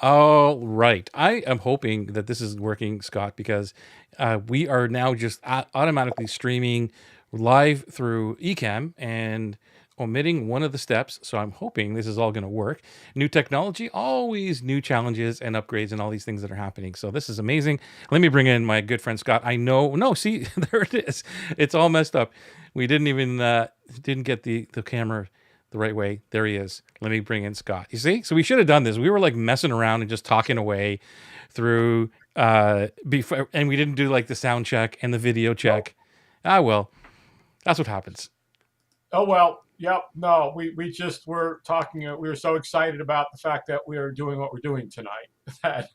Oh, right. I am hoping that this is working, Scott, because we are now just automatically streaming live through Ecamm and omitting one of the steps. So I'm hoping this is all going to work. New technology, always new challenges and upgrades and all these things that are happening. So this is amazing. Let me bring in my good friend Scott. I know, no, see, there it is. It's all messed up. We didn't even didn't get the camera the right way. There he is. Let me bring in Scott. You see? So we should have done this. We were like messing around and just talking away through before, and we didn't do like the sound check and the video No. check. Ah well, that's what happens. Oh well, yep. No, we just were talking. We were so excited about the fact that we are doing what we're doing tonight. That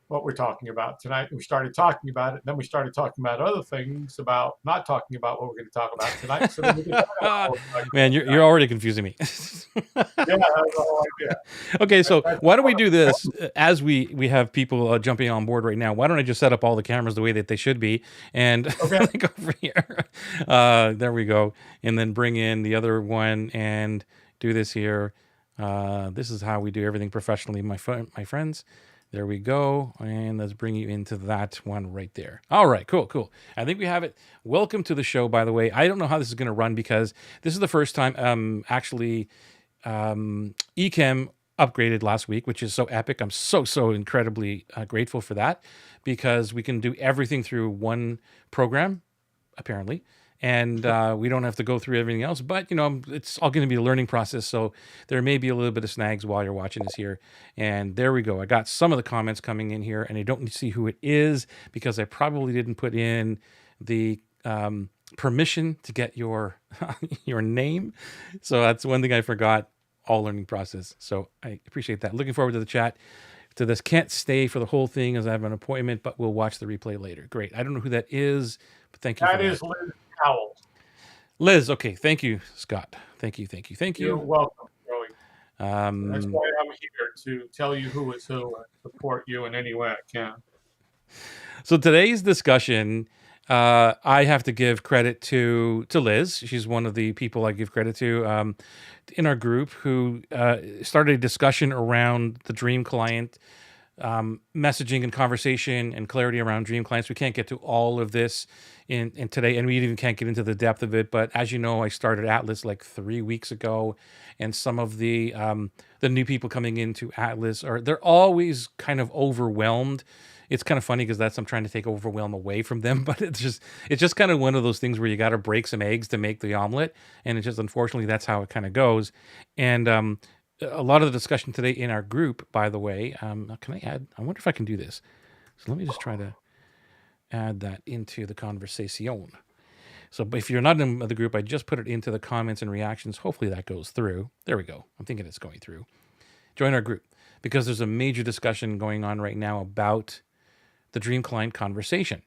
what we're talking about tonight. We started talking about it. Then we started talking about other things about not talking about what we're going to talk about tonight. So then we decided, oh, we're talking Man, about you're tonight. already confusing me. Yeah, that's the whole idea. Okay, so That's why don't we one do this as we have people jumping on board right now? Why don't I just set up all the cameras the way that they should be and okay. like over here? There we go, and then bring in the other one and do this here. This is how we do everything professionally, my friends. There we go, and let's bring you into that one right there. All right, cool, cool. I think we have it. Welcome to the show, by the way. I don't know how this is going to run because this is the first time actually Ecamm upgraded last week, which is so epic. I'm so incredibly grateful for that because we can do everything through one program apparently, and we don't have to go through everything else. But it's all going to be a learning process, so there may be a little bit of snags while you're watching this here. And there we go. I got some of the comments coming in here, and I don't see who it is because I probably didn't put in the permission to get your your name. So that's one thing I forgot. All learning process. So I appreciate that. Looking forward to the chat. To this, can't stay for the whole thing as I have an appointment, but we'll watch the replay later. Great. I don't know who that is, but thank you for That that. is Liz Howell. Liz, okay. Thank you, Scott. Thank you, thank you, thank You're you. welcome, Joey. That's Um, why I'm here to tell you who is who and support you in any way I can. so today's discussion, I have to give credit to Liz. She's one of the people I give credit to in our group who started a discussion around the Dream Client messaging and conversation and clarity around dream clients. We can't get to all of this in today, and we even can't get into the depth of it. But as you know, I started Atlas like 3 weeks ago, and some of the new people coming into Atlas they're always kind of overwhelmed. It's kind of funny because I'm trying to take overwhelm away from them, but it's just kind of one of those things where you got to break some eggs to make the omelet, and it's just unfortunately that's how it kind of goes. And a lot of the discussion today in our group, by the way, can I add? I wonder if I can do this. So let me just try to add that into the conversation. So if you're not in the group, I just put it into the comments and reactions. Hopefully that goes through. There we go. I'm thinking it's going through. Join our group because there's a major discussion going on right now about the Dream Client conversation.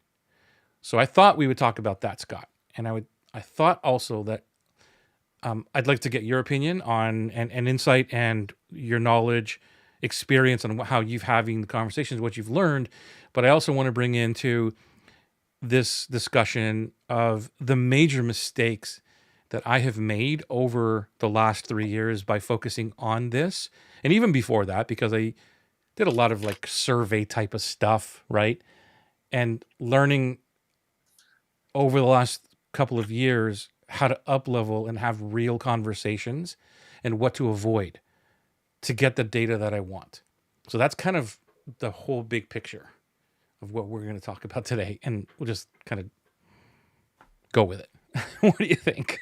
So I thought we would talk about that, Scott. And I thought also that I'd like to get your opinion on and insight and your knowledge, experience on how you've having the conversations, what you've learned. But I also want to bring into this discussion of the major mistakes that I have made over the last 3 years by focusing on this, and even before that, because I did a lot of like survey type of stuff, right? And learning over the last couple of years how to up level and have real conversations and what to avoid to get the data that I want. So that's kind of the whole big picture of what we're going to talk about today. And we'll just kind of go with it. What do you think?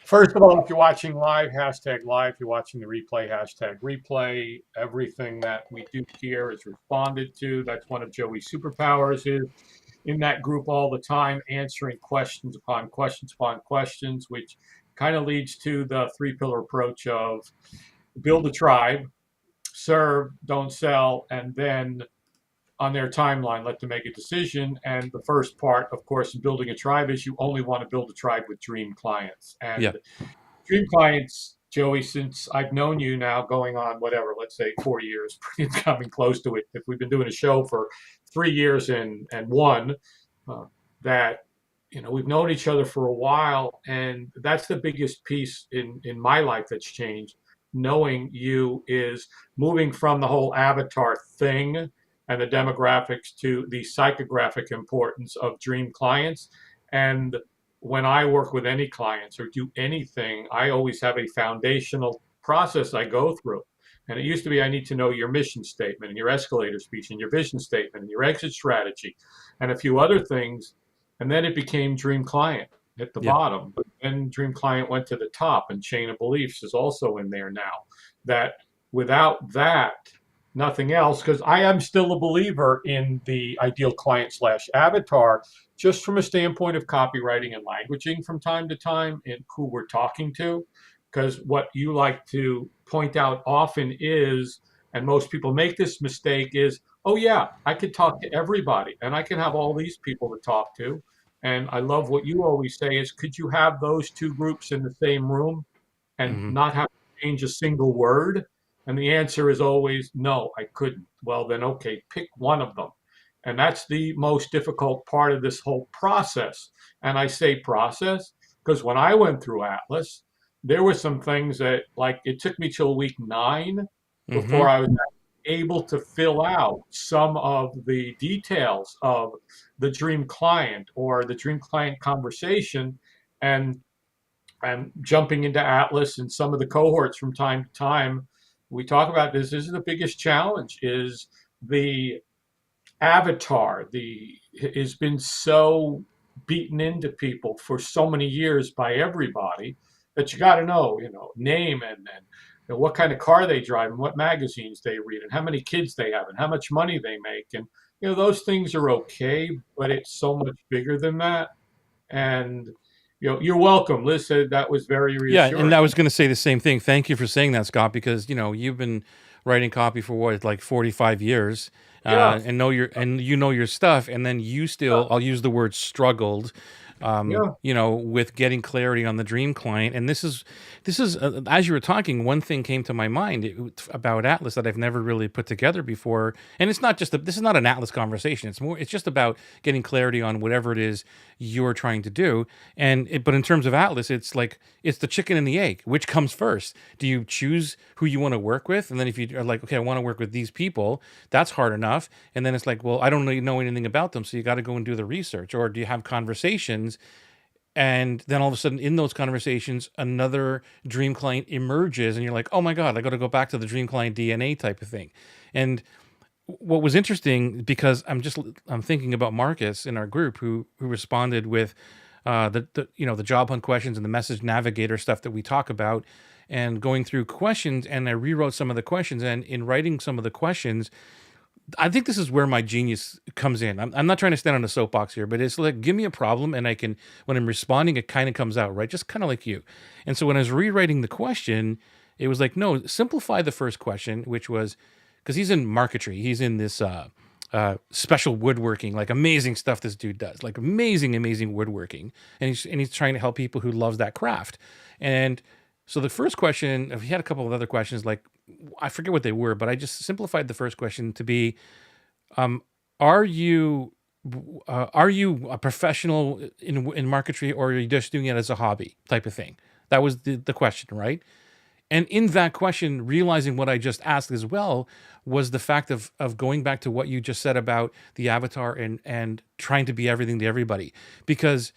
First of all, if you're watching live, hashtag live. If you're watching the replay, hashtag replay. Everything that we do here is responded to. That's one of Joey's superpowers is in that group all the time, answering questions upon questions upon questions, which kind of leads to the three-pillar approach of build a tribe, serve, don't sell, and then on their timeline, let them make a decision. And the first part, of course, in building a tribe is you only want to build a tribe with dream clients. Yeah. And dream clients, Joey, since I've known you now going on whatever, let's say 4 years, it's coming close to it. If we've been doing a show for 3 years and one, uh, that we've known each other for a while, and that's the biggest piece in my life that's changed. knowing you is moving from the whole avatar thing and the demographics to the psychographic importance of dream clients. And when I work with any clients or do anything, I always have a foundational process I go through. And it used to be I need to know your mission statement and your escalator speech and your vision statement and your exit strategy and a few other things. And then it became Dream Client at the Yep. bottom. But then Dream Client went to the top, and Chain of Beliefs is also in there now. That without that, nothing else, because I am still a believer in the ideal client slash avatar, just from a standpoint of copywriting and languaging from time to time in who we're talking to. Because what you like to point out often is, and most people make this mistake, is, oh, yeah, I could talk to everybody and I can have all these people to talk to. And I love what you always say is, could you have those two groups in the same room and Hmm. not have to change a single word? And the answer is always, no, I couldn't. Well, then, okay, pick one of them. And that's the most difficult part of this whole process. And I say process because when I went through Atlas, there were some things that, like, it took me till week 9 before Hmm. I was able to fill out some of the details of the dream client or the dream client conversation. And jumping into Atlas and some of the cohorts from time to time, we talk about this. This is the biggest challenge: is the avatar. The has been so beaten into people for so many years by everybody that you got to know, name and what kind of car they drive and what magazines they read and how many kids they have and how much money they make. And those things are okay, but it's so much bigger than that. And you're welcome. Liz said that was very Yeah, and reassuring. I was going to say the same thing. Thank you for saying that, Scott, because you've been writing copy for what, like 45 years, Yeah, and know your stuff, and then you still, I'll use the word struggled, yeah, with getting clarity on the dream client. And this is as you were talking, one thing came to my mind about Atlas that I've never really put together before. And it's not just this is not an Atlas conversation. It's just about getting clarity on whatever it is you're trying to do. But in terms of Atlas, it's like it's the chicken and the egg. Which comes first? Do you choose who you want to work with, and then if you are like, okay, I want to work with these people, that's hard enough. And then it's like, well, I don't know anything about them, so you got to go and do the research. Or do you have conversations, and then all of a sudden in those conversations another dream client emerges, and you're like, oh my god, I got to go back to the dream client DNA type of thing. And what was interesting, because I'm thinking about Marcus in our group who responded with the job hunt questions and the message navigator stuff that we talk about, and going through questions, and I rewrote some of the questions, and in writing some of the questions, I think this is where my genius comes in. I'm not trying to stand on a soapbox here, but it's like, give me a problem and I can, when I'm responding, it kind of comes out, right? Just kind of like you. And so when I was rewriting the question, it was like, no, simplify the first question, which was, because he's in marquetry, he's in this special woodworking, like amazing stuff this dude does, like amazing woodworking, and he's trying to help people who loves that craft. And so the first question, he had a couple of other questions, like I forget what they were, but I just simplified the first question to be, um, are you are you a professional in marquetry, or are you just doing it as a hobby type of thing? That was the question, right? And in that question, realizing what I just asked as well was the fact of going back to what you just said about the avatar and trying to be everything to everybody, because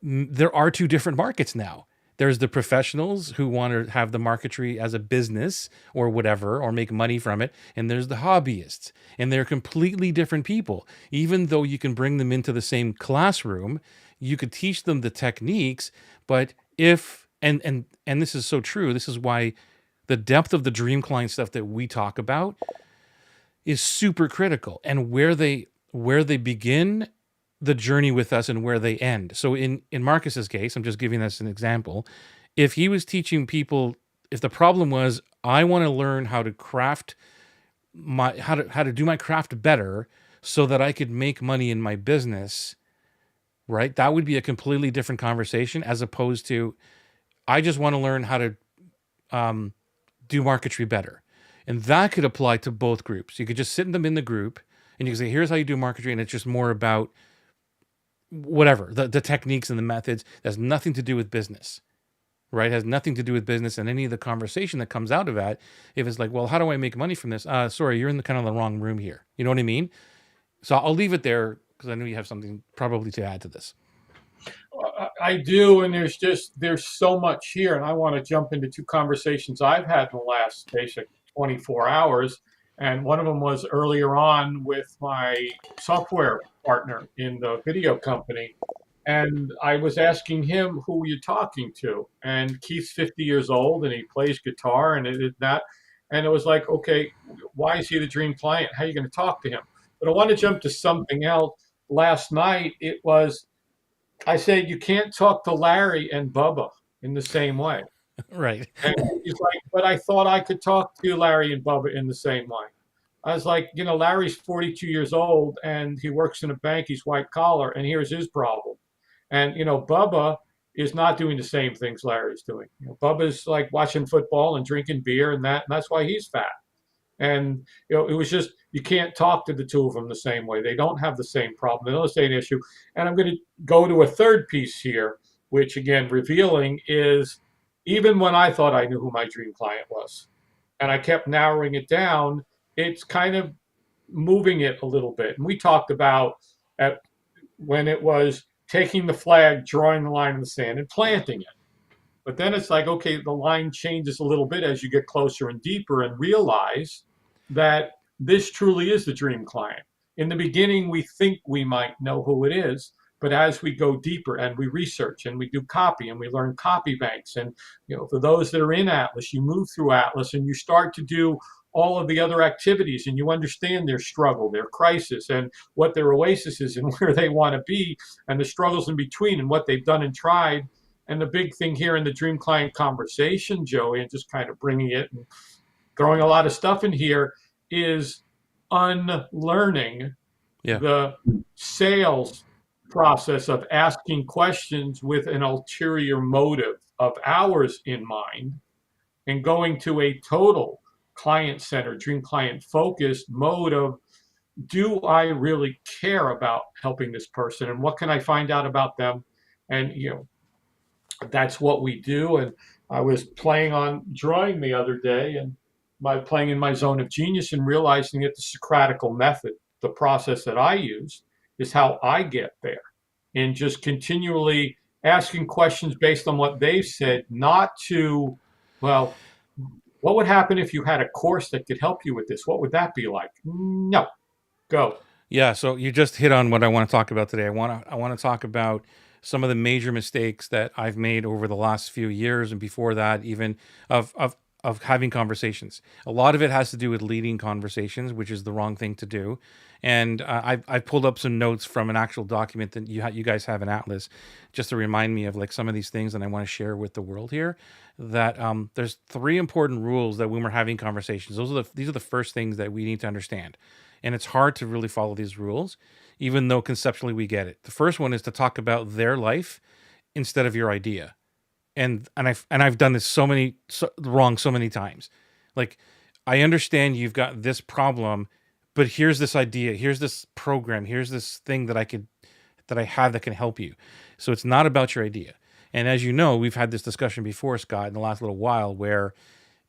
there are two different markets now. There's the professionals who want to have the marquetry as a business or whatever, or make money from it. And there's the hobbyists. And they're completely different people. Even though you can bring them into the same classroom, you could teach them the techniques. But if, and this is so true, this is why the depth of the dream client stuff that we talk about is super critical, and where they begin the journey with us and where they end. So in Marcus's case, I'm just giving this an example. If he was teaching people, if the problem was, I want to learn how to craft how to do my craft better so that I could make money in my business, right? That would be a completely different conversation, as opposed to, I just want to learn how to um, do marketry better. And that could apply to both groups. You could just sit them in the group and you can say, here's how you do marketry. And it's just more about whatever, the techniques and the methods. That has nothing to do with business, right? It has nothing to do with business, and any of the conversation that comes out of that, if it's like, well, how do I make money from this? Sorry, you're in the kind of the wrong room here. You know what I mean? So I'll leave it there because I know you have something probably to add to this. I do, and there's so much here, and I want to jump into two conversations I've had in the last basic 24 hours, and one of them was earlier on with my software partner in the video company, and I was asking him who you're talking to, and Keith's 50 years old, and he plays guitar, and that, and it was like, okay, why is he the dream client? How are you going to talk to him? But I want to jump to something else. Last night, it was I said, you can't talk to Larry and Bubba in the same way. Right. And he's like, but I thought I could talk to Larry and Bubba in the same way. I was like, Larry's 42 years old and he works in a bank. He's white collar, and here's his problem. And, Bubba is not doing the same things Larry's doing. Bubba's like watching football and drinking beer and that's why he's fat. And it was just you can't talk to the two of them the same way. They don't have the same problem. They don't have the same issue. And I'm going to go to a third piece here, which again revealing is even when I thought I knew who my dream client was, and I kept narrowing it down, it's kind of moving it a little bit. And we talked about at when it was taking the flag, drawing the line in the sand, and planting it. But then it's like, okay, the line changes a little bit as you get closer and deeper and realize that this truly is the dream client. In the beginning, we think we might know who it is, but as we go deeper and we research and we do copy and we learn copy banks, and for those that are in Atlas, you move through Atlas and you start to do all of the other activities, and you understand their struggle, their crisis, and what their oasis is and where they want to be, and the struggles in between and what they've done and tried. And the big thing here in the dream client conversation, Joey, and just kind of bringing it and throwing a lot of stuff in here, is unlearning Yeah. the sales process of asking questions with an ulterior motive of ours in mind, and going to a total client-centered, dream client focused mode of, do I really care about helping this person, and what can I find out about them? And that's what we do. And I was playing on drawing the other day, and playing in my zone of genius and realizing that the Socratical method, the process that I use, is how I get there. And just continually asking questions based on what they've said, not to, well, what would happen if you had a course that could help you with this? What would that be like? No, go. Yeah, so you just hit on what I want to talk about today. I want to talk about some of the major mistakes that I've made over the last few years, and before that even, of having conversations. A lot of it has to do with leading conversations, which is the wrong thing to do. And I've pulled up some notes from an actual document that you guys have in Atlas, just to remind me of like some of these things that I want to share with the world here. That there's three important rules that when we're having conversations, these are the first things that we need to understand. And it's hard to really follow these rules, even though conceptually we get it. The first one is to talk about their life instead of your idea. And I've done this wrong so many times. Like, I understand you've got this problem, but here's this idea, here's this program, here's this thing that I have that can help you. So it's not about your idea. And as you know, we've had this discussion before, Scott, in the last little while, where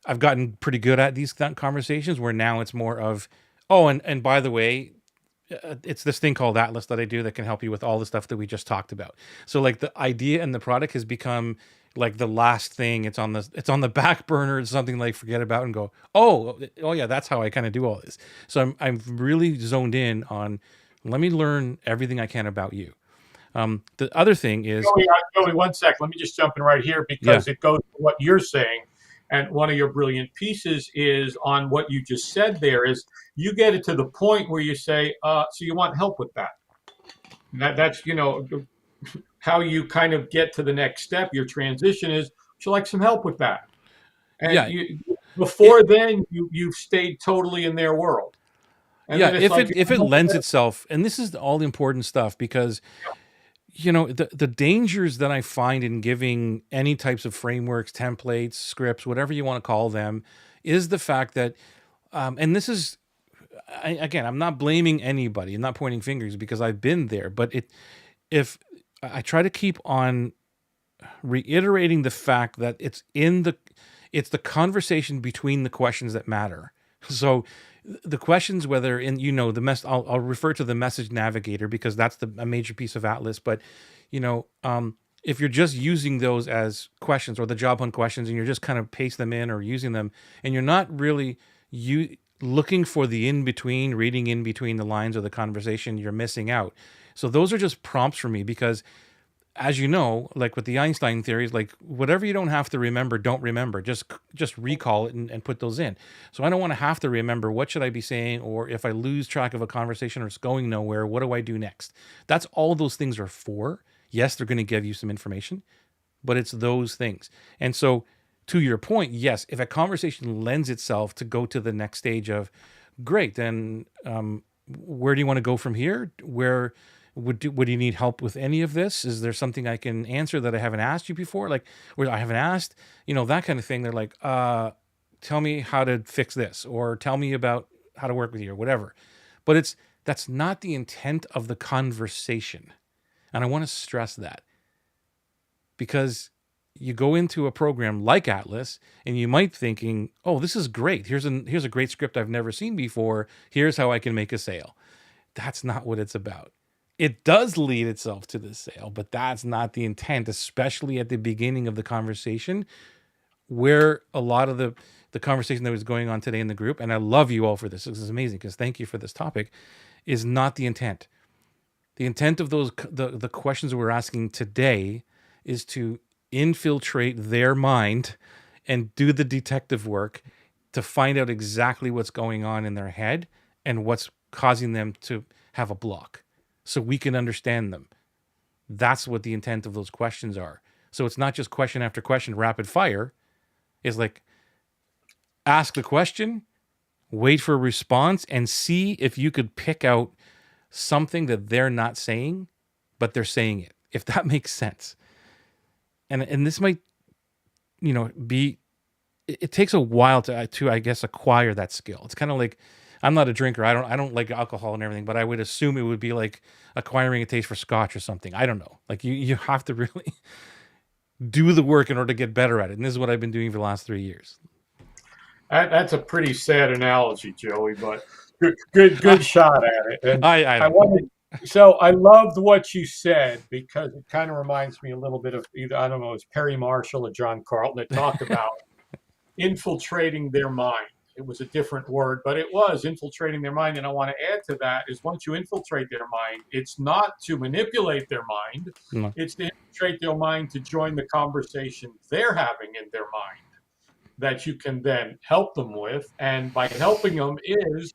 I've gotten pretty good at these conversations, where now it's more of, oh, and by the way, it's this thing called Atlas that I do that can help you with all the stuff that we just talked about. So like the idea and the product has become like the last thing. It's on the back burner. It's something like forget about and go, oh yeah, that's how I kind of do all this. So I'm really zoned in on, let me learn everything I can about you. The other thing is, Joey, 1 sec. Let me just jump in right here because it goes to what you're saying. And one of your brilliant pieces is on what you just said there is you get it to the point where you say, so you want help with that. And that's, how you kind of get to the next step. Your transition is, would you like some help with that? And before then, you've stayed totally in their world. And yeah, if it lends itself, and this is all the important stuff, because the dangers that I find in giving any types of frameworks, templates, scripts, whatever you want to call them, is the fact that, and this is, again, I'm not blaming anybody, I'm not pointing fingers because I've been there, but if I try to keep on reiterating the fact that it's the conversation between the questions that matter. So the questions, whether in I'll refer to the message navigator because that's a major piece of Atlas. But you know, if you're just using those as questions or the job hunt questions, and you're just kind of paste them in or using them, and you're not really looking for the in between, reading in between the lines of the conversation, you're missing out. So those are just prompts for me because, as you know, like with the Einstein theories, like whatever you don't have to remember, don't remember. Just recall it and put those in. So I don't want to have to remember what should I be saying, or if I lose track of a conversation or it's going nowhere, what do I do next? That's all those things are for. Yes, they're going to give you some information, but it's those things. And so, to your point, yes, if a conversation lends itself to go to the next stage of, great, then where do you want to go from here? Where would you need help with any of this? Is there something I can answer that I haven't asked you before? Like, or I haven't asked, that kind of thing. They're like, tell me how to fix this, or tell me about how to work with you, or whatever. But that's not the intent of the conversation. And I want to stress that, because you go into a program like Atlas and you might thinking, oh, this is great. Here's a great script I've never seen before. Here's how I can make a sale. That's not what it's about. It does lead itself to the sale, but that's not the intent, especially at the beginning of the conversation, where a lot of the conversation that was going on today in the group, and I love you all for this. This is amazing because thank you for this topic, is not the intent. The intent of the questions we're asking today is to infiltrate their mind and do the detective work to find out exactly what's going on in their head and what's causing them to have a block, so we can understand them. That's what the intent of those questions are. So it's not just question after question, rapid fire. It's like, ask the question, wait for a response, and see if you could pick out something that they're not saying, but they're saying it, if that makes sense. And this might, be, it takes a while to I guess acquire that skill. It's kind of like, I'm not a drinker. I don't like alcohol and everything, but I would assume it would be like acquiring a taste for scotch or something. I don't know. Like you have to really do the work in order to get better at it. And this is what I've been doing for the last 3 years. That's a pretty sad analogy, Joey, but good shot at it. And I I wanted, so I loved what you said because it kind of reminds me a little bit of either, I don't know, it's Perry Marshall or John Carlton that talked about infiltrating their mind. It was a different word, but it was infiltrating their mind. And I want to add to that is, once you infiltrate their mind, it's not to manipulate their mind. No. It's to infiltrate their mind to join the conversation they're having in their mind that you can then help them with. And by helping them is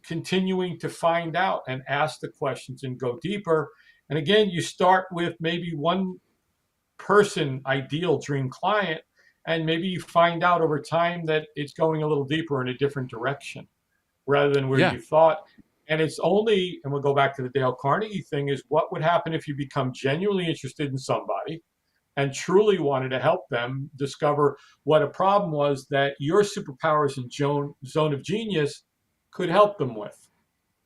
continuing to find out and ask the questions and go deeper. And again, you start with maybe one person, ideal dream client, and maybe you find out over time that it's going a little deeper in a different direction rather than where Yeah. you thought. And it's only, and we'll go back to the Dale Carnegie thing, is what would happen if you become genuinely interested in somebody and truly wanted to help them discover what a problem was that your superpowers and zone of genius could help them with,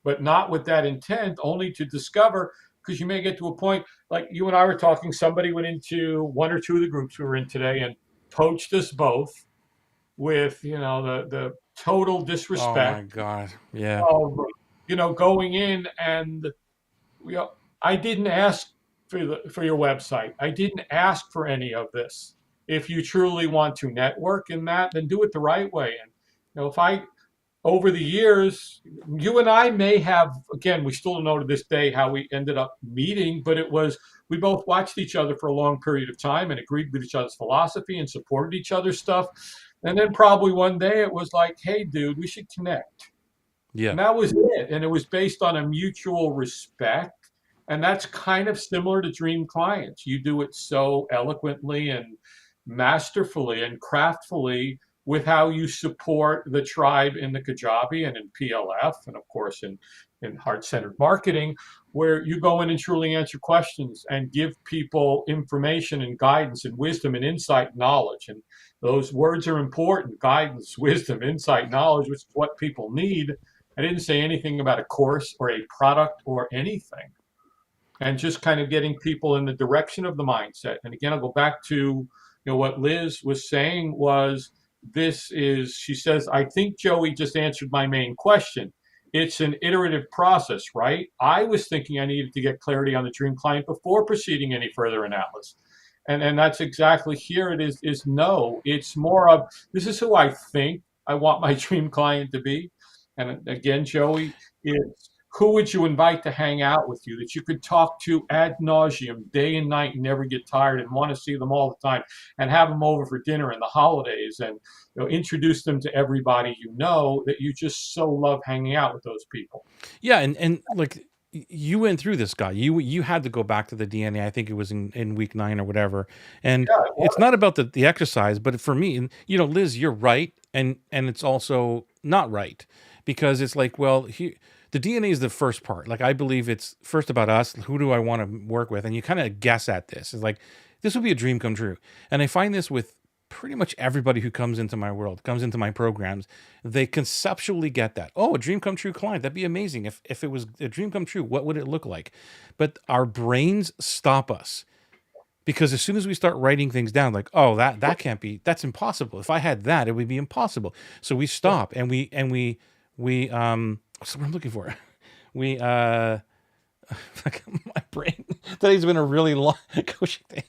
but not with that intent, only to discover, because you may get to a point like you and I were talking, somebody went into one or two of the groups we were in today and poached us both with, the total Oh my disrespect God. Yeah. of, going in and, I didn't ask for your website. I didn't ask for any of this. If you truly want to network in that, then do it the right way. And, if I, over the years, you and I may have, again, we still don't know to this day how we ended up meeting, but it was, we both watched each other for a long period of time and agreed with each other's philosophy and supported each other's stuff. And then probably one day it was like, hey, dude, we should connect. Yeah. And that was it. And it was based on a mutual respect. And that's kind of similar to dream clients. You do it so eloquently and masterfully and craftfully with how you support the tribe in the Kajabi and in PLF, and of course in heart-centered marketing, where you go in and truly answer questions and give people information and guidance and wisdom and insight and knowledge. And those words are important: guidance, wisdom, insight, knowledge, which is what people need. I didn't say anything about a course or a product or anything. and just kind of getting people in the direction of the mindset. And again, I'll go back to what Liz was saying was she says, I think Joey just answered my main question. It's an iterative process, right? I was thinking I needed to get clarity on the dream client before proceeding any further analysis. And that's exactly here it is no. It's more of this is who I think I want my dream client to be. And again, Joey, it's who would you invite to hang out with you that you could talk to ad nauseum day and night and never get tired and want to see them all the time and have them over for dinner in the holidays and introduce them to everybody that you just so love hanging out with those people. Yeah, and like you went through this guy. You had to go back to the DNA. I think it was in week 9 or whatever. And Yeah, it's not about the exercise, but for me, and Liz, you're right, and it's also not right because it's like, well, the DNA is the first part. Like I believe it's first about us. Who do I want to work with? And you kind of guess at this. It's like this would be a dream come true. And I find this with pretty much everybody who comes into my world, comes into my programs, they conceptually get that. Oh, a dream come true client. That'd be amazing. If it was a dream come true, what would it look like? But our brains stop us because as soon as we start writing things down, like, oh, that can't be, that's impossible. If I had that, it would be impossible. So we stop and we what's the word I'm looking for? We like my brain today's been a really long coaching thing.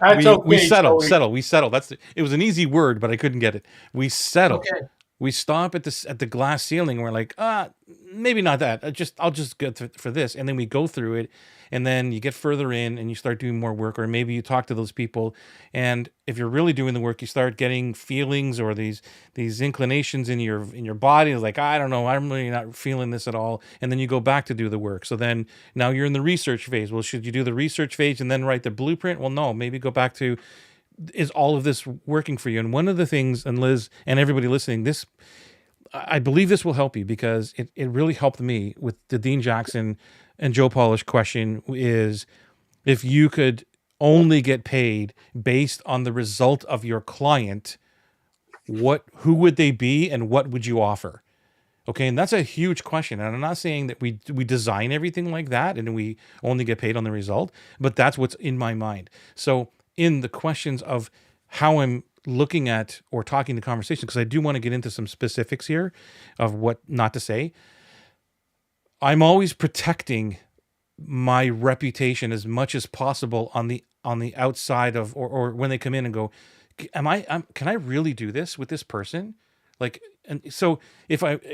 that's okay. We settle. Joey. We settle. It was an easy word, but I couldn't get it. We settle. Okay. We stop at the glass ceiling. And we're like, maybe not that. I'll just go for this, and then we go through it, and then you get further in, and you start doing more work, or maybe you talk to those people, and if you're really doing the work, you start getting feelings or these inclinations in your body. It's like, I don't know, I'm really not feeling this at all, and then you go back to do the work. So then now you're in the research phase. Well, should you do the research phase and then write the blueprint? Well, no, maybe go back to, is all of this working for you? And one of the things, and Liz and everybody listening, I believe this will help you because it really helped me with the Dean Jackson and Joe Polish question is if you could only get paid based on the result of your client, who would they be and what would you offer? Okay, and that's a huge question. And I'm not saying that we design everything like that and we only get paid on the result, but that's what's in my mind. So in the questions of how I'm looking at or talking to conversation, because I do want to get into some specifics here of what not to say, I'm always protecting my reputation as much as possible on the outside of or when they come in and go, can I really do this with this person? Like, and so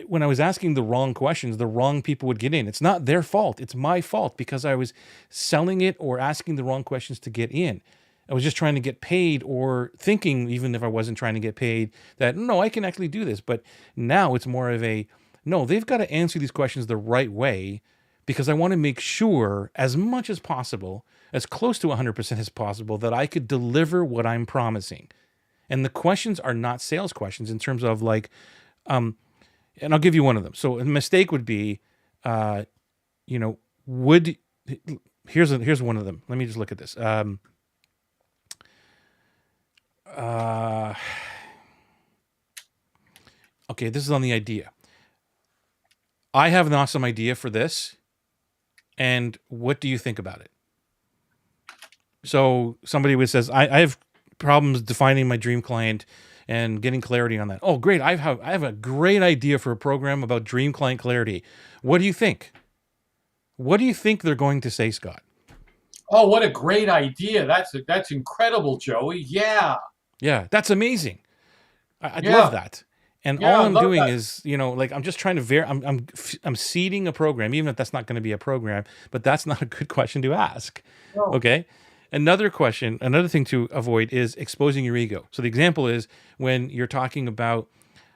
when I was asking the wrong questions, the wrong people would get in. It's not their fault. It's my fault because I was selling it or asking the wrong questions to get in. I was just trying to get paid or thinking, even if I wasn't trying to get paid, that no, I can actually do this. But now it's more of no, they've got to answer these questions the right way because I want to make sure as much as possible, as close to 100% as possible, that I could deliver what I'm promising. And the questions are not sales questions in terms of like, and I'll give you one of them. So a mistake would be, here's one of them. Let me just look at this. Okay, this is on the idea. I have an awesome idea for this, and what do you think about it? So somebody says, I have problems defining my dream client and getting clarity on that. Oh, great. I have a great idea for a program about dream client clarity. What do you think? What do you think they're going to say, Scott? Oh, what a great idea. That's incredible, Joey. Yeah. Yeah, that's amazing. I'd love that. And all I'm doing is, like I'm just trying to I'm seeding a program, even if that's not going to be a program, but that's not a good question to ask. No. Okay. Another thing to avoid is exposing your ego. So the example is when you're talking about,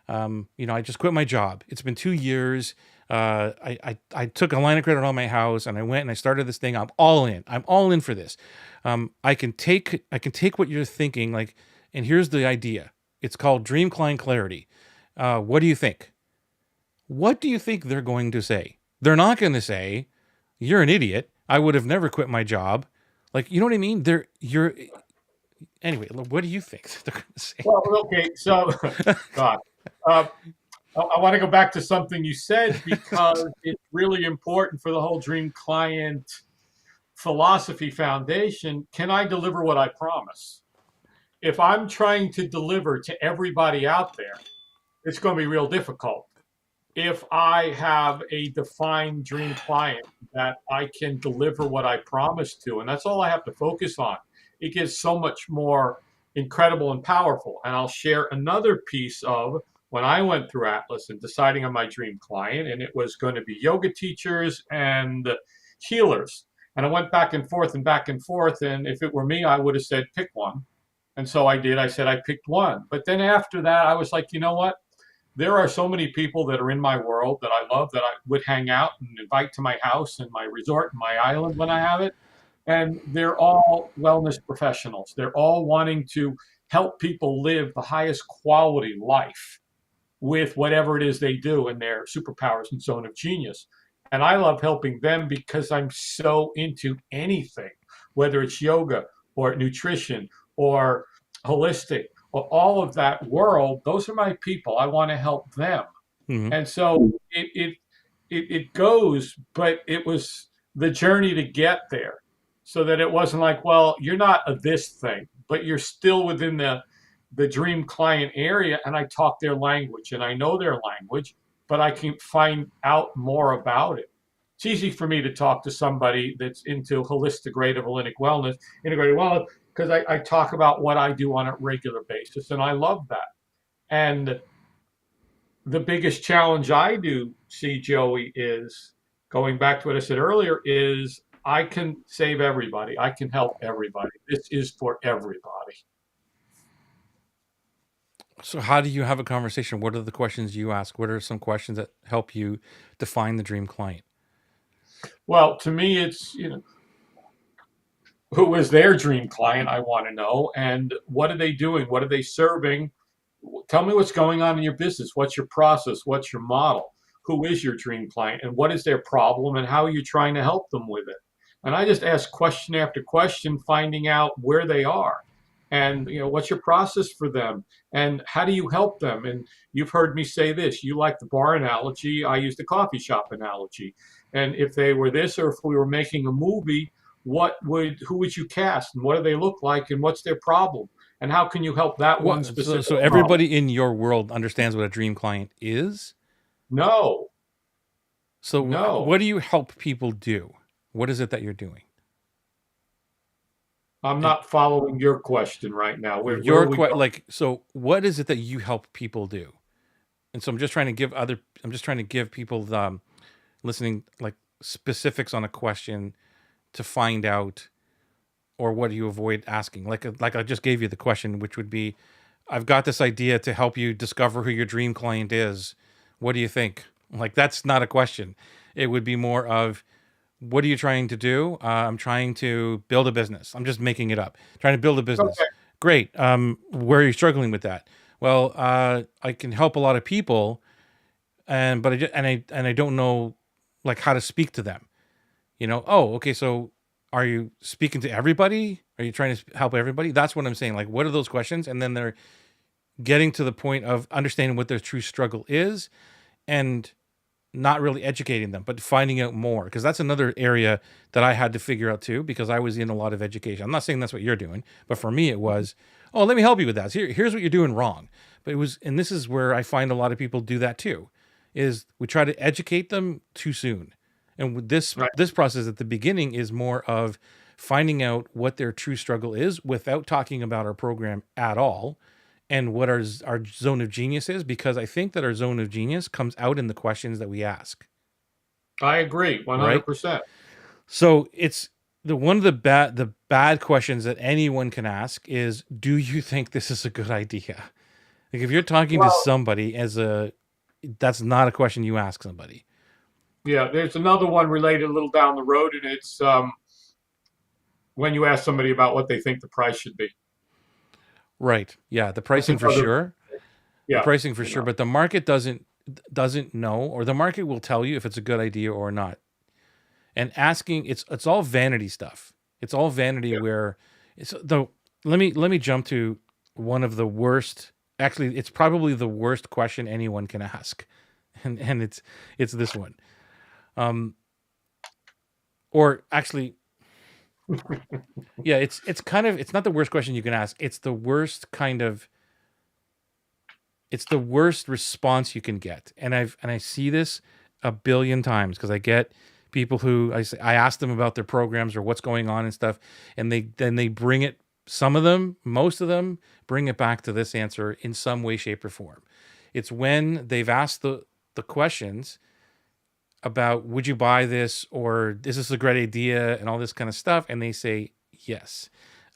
I just quit my job. It's been 2 years. I took a line of credit on my house and I went and I started this thing. I'm all in. I'm all in for this. I can take what you're thinking, like, and here's the idea. It's called Dream Client Clarity. What do you think? What do you think they're going to say? They're not going to say, you're an idiot. I would have never quit my job. Like, you know what I mean? Anyway, what do you think they're going to say? Well, okay. So, God, I want to go back to something you said because it's really important for the whole dream client philosophy foundation, can I deliver what I promise? If I'm trying to deliver to everybody out there, it's going to be real difficult. If I have a defined dream client that I can deliver what I promised to, and that's all I have to focus on, it gets so much more incredible and powerful. And I'll share another piece of when I went through Atlas and deciding on my dream client, and it was going to be yoga teachers and healers. And I went back and forth and back and forth. And if it were me, I would have said, pick one. And so I did. I said, I picked one. But then after that, I was like, you know what? There are so many people that are in my world that I love that I would hang out and invite to my house and my resort and my island when I have it. And they're all wellness professionals. They're all wanting to help people live the highest quality life with whatever it is they do in their superpowers and zone of genius. And I love helping them because I'm so into anything, whether it's yoga or nutrition or holistic or all of that world. Those are my people. I want to help them. Hmm. And so it goes, but it was the journey to get there, so that it wasn't like, well, you're not a this thing, but you're still within the dream client area, and I talk their language and I know their language, but I can find out more about it. It's easy for me to talk to somebody that's into holistic integrated wellness, because I talk about what I do on a regular basis, and I love that. And the biggest challenge I do see, Joey, is going back to what I said earlier, is I can save everybody. I can help everybody. This is for everybody. So how do you have a conversation? What are the questions you ask? What are some questions that help you define the dream client? Well, to me, it's, who is their dream client? I want to know. And what are they doing? What are they serving? Tell me what's going on in your business. What's your process? What's your model? Who is your dream client? And what is their problem? And how are you trying to help them with it? And I just ask question after question, finding out where they are. And what's your process for them? And how do you help them? And you've heard me say this. You like the bar analogy. I use the coffee shop analogy. And if they were this, or if we were making a movie, who would you cast, and what do they look like, and what's their problem, and how can you help that one What? So, specific so problem? everybody in your world understands what a dream client is. No, So, no, what do you help people do? What is it that you're doing? I'm And not following your question right now. Where are your we going? like, so what is it that you help people do? And so I'm just trying to give people listening like specifics on a question to find out, or what do you avoid asking? Like I just gave you the question, which would be, I've got this idea to help you discover who your dream client is. What do you think? Like, that's not a question. It would be more of, what are you trying to do? I'm trying to build a business. I'm just making it up. Trying to build a business. Okay, Great. Where are you struggling with that? Well, I can help a lot of people, and but I don't know like how to speak to them. Oh, okay. So are you speaking to everybody? Are you trying to help everybody? That's what I'm saying. Like, what are those questions? And then they're getting to the point of understanding what their true struggle is, and not really educating them, but finding out more. Because that's another area that I had to figure out too, because I was in a lot of education. I'm not saying that's what you're doing, but for me, it was, oh, let me help you with that. So here's what you're doing wrong. But it was, and this is where I find a lot of people do that too, is we try to educate them too soon. And with right. this process at the beginning is more of finding out what their true struggle is without talking about our program at all, and what our zone of genius is, because I think that our zone of genius comes out in the questions that we ask, I agree, right? 100%. So it's one of the bad questions that anyone can ask is, do you think this is a good idea? Like, if you're talking to Well, somebody that's not a question you ask somebody. yeah, there's another one related a little down the road, and it's when you ask somebody about what they think the price should be. Right. Yeah, the That's pricing for another, sure. The yeah, pricing for you sure, know. but the market doesn't know, or the market will tell you if it's a good idea or not. And asking, it's all vanity stuff. It's all vanity, Yeah. where it's the let me jump to one of the worst, actually it's probably the worst question anyone can ask. And it's this one. Um or actually, Yeah, it's kind of, it's not the worst question you can ask. It's the worst response you can get. And I see this a billion times because I get people who I ask them about their programs or what's going on and stuff, and they bring it, some of them, most of them bring it back to this answer in some way, shape, or form. It's when they've asked the questions about would you buy this, or is this a great idea, and all this kind of stuff, and they say yes,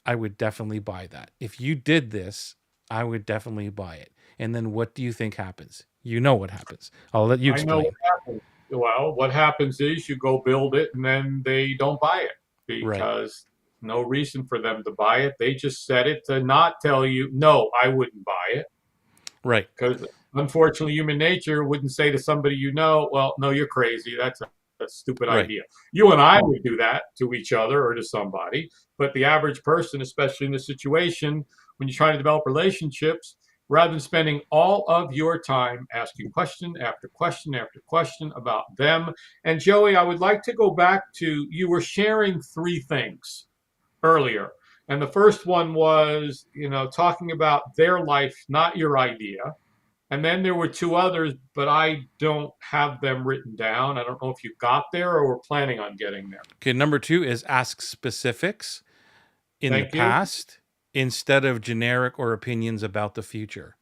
I would definitely buy that. If you did this, I would definitely buy it. And then what do you think happens? You know what happens. I'll let you I know what explain. happens. Well, what happens is you go build it and then they don't buy it Right. because no reason for them to buy it. They just said it to not tell you, no, I wouldn't buy it. Right. Because unfortunately, human nature wouldn't say to somebody you know, well, no, you're crazy. That's a stupid Right. idea. You and I would do that to each other or to somebody. But the average person, especially in this situation, when you're trying to develop relationships, rather than spending all of your time asking question after question after question about them. And Joey, I would like to go back to you were sharing three things earlier. And the first one was, talking about their life, not your idea. And then there were two others, but I don't have them written down. I don't know if you got there or we're planning on getting there. Okay. Number two is ask specifics in the Thank you. past instead of generic or opinions about the future.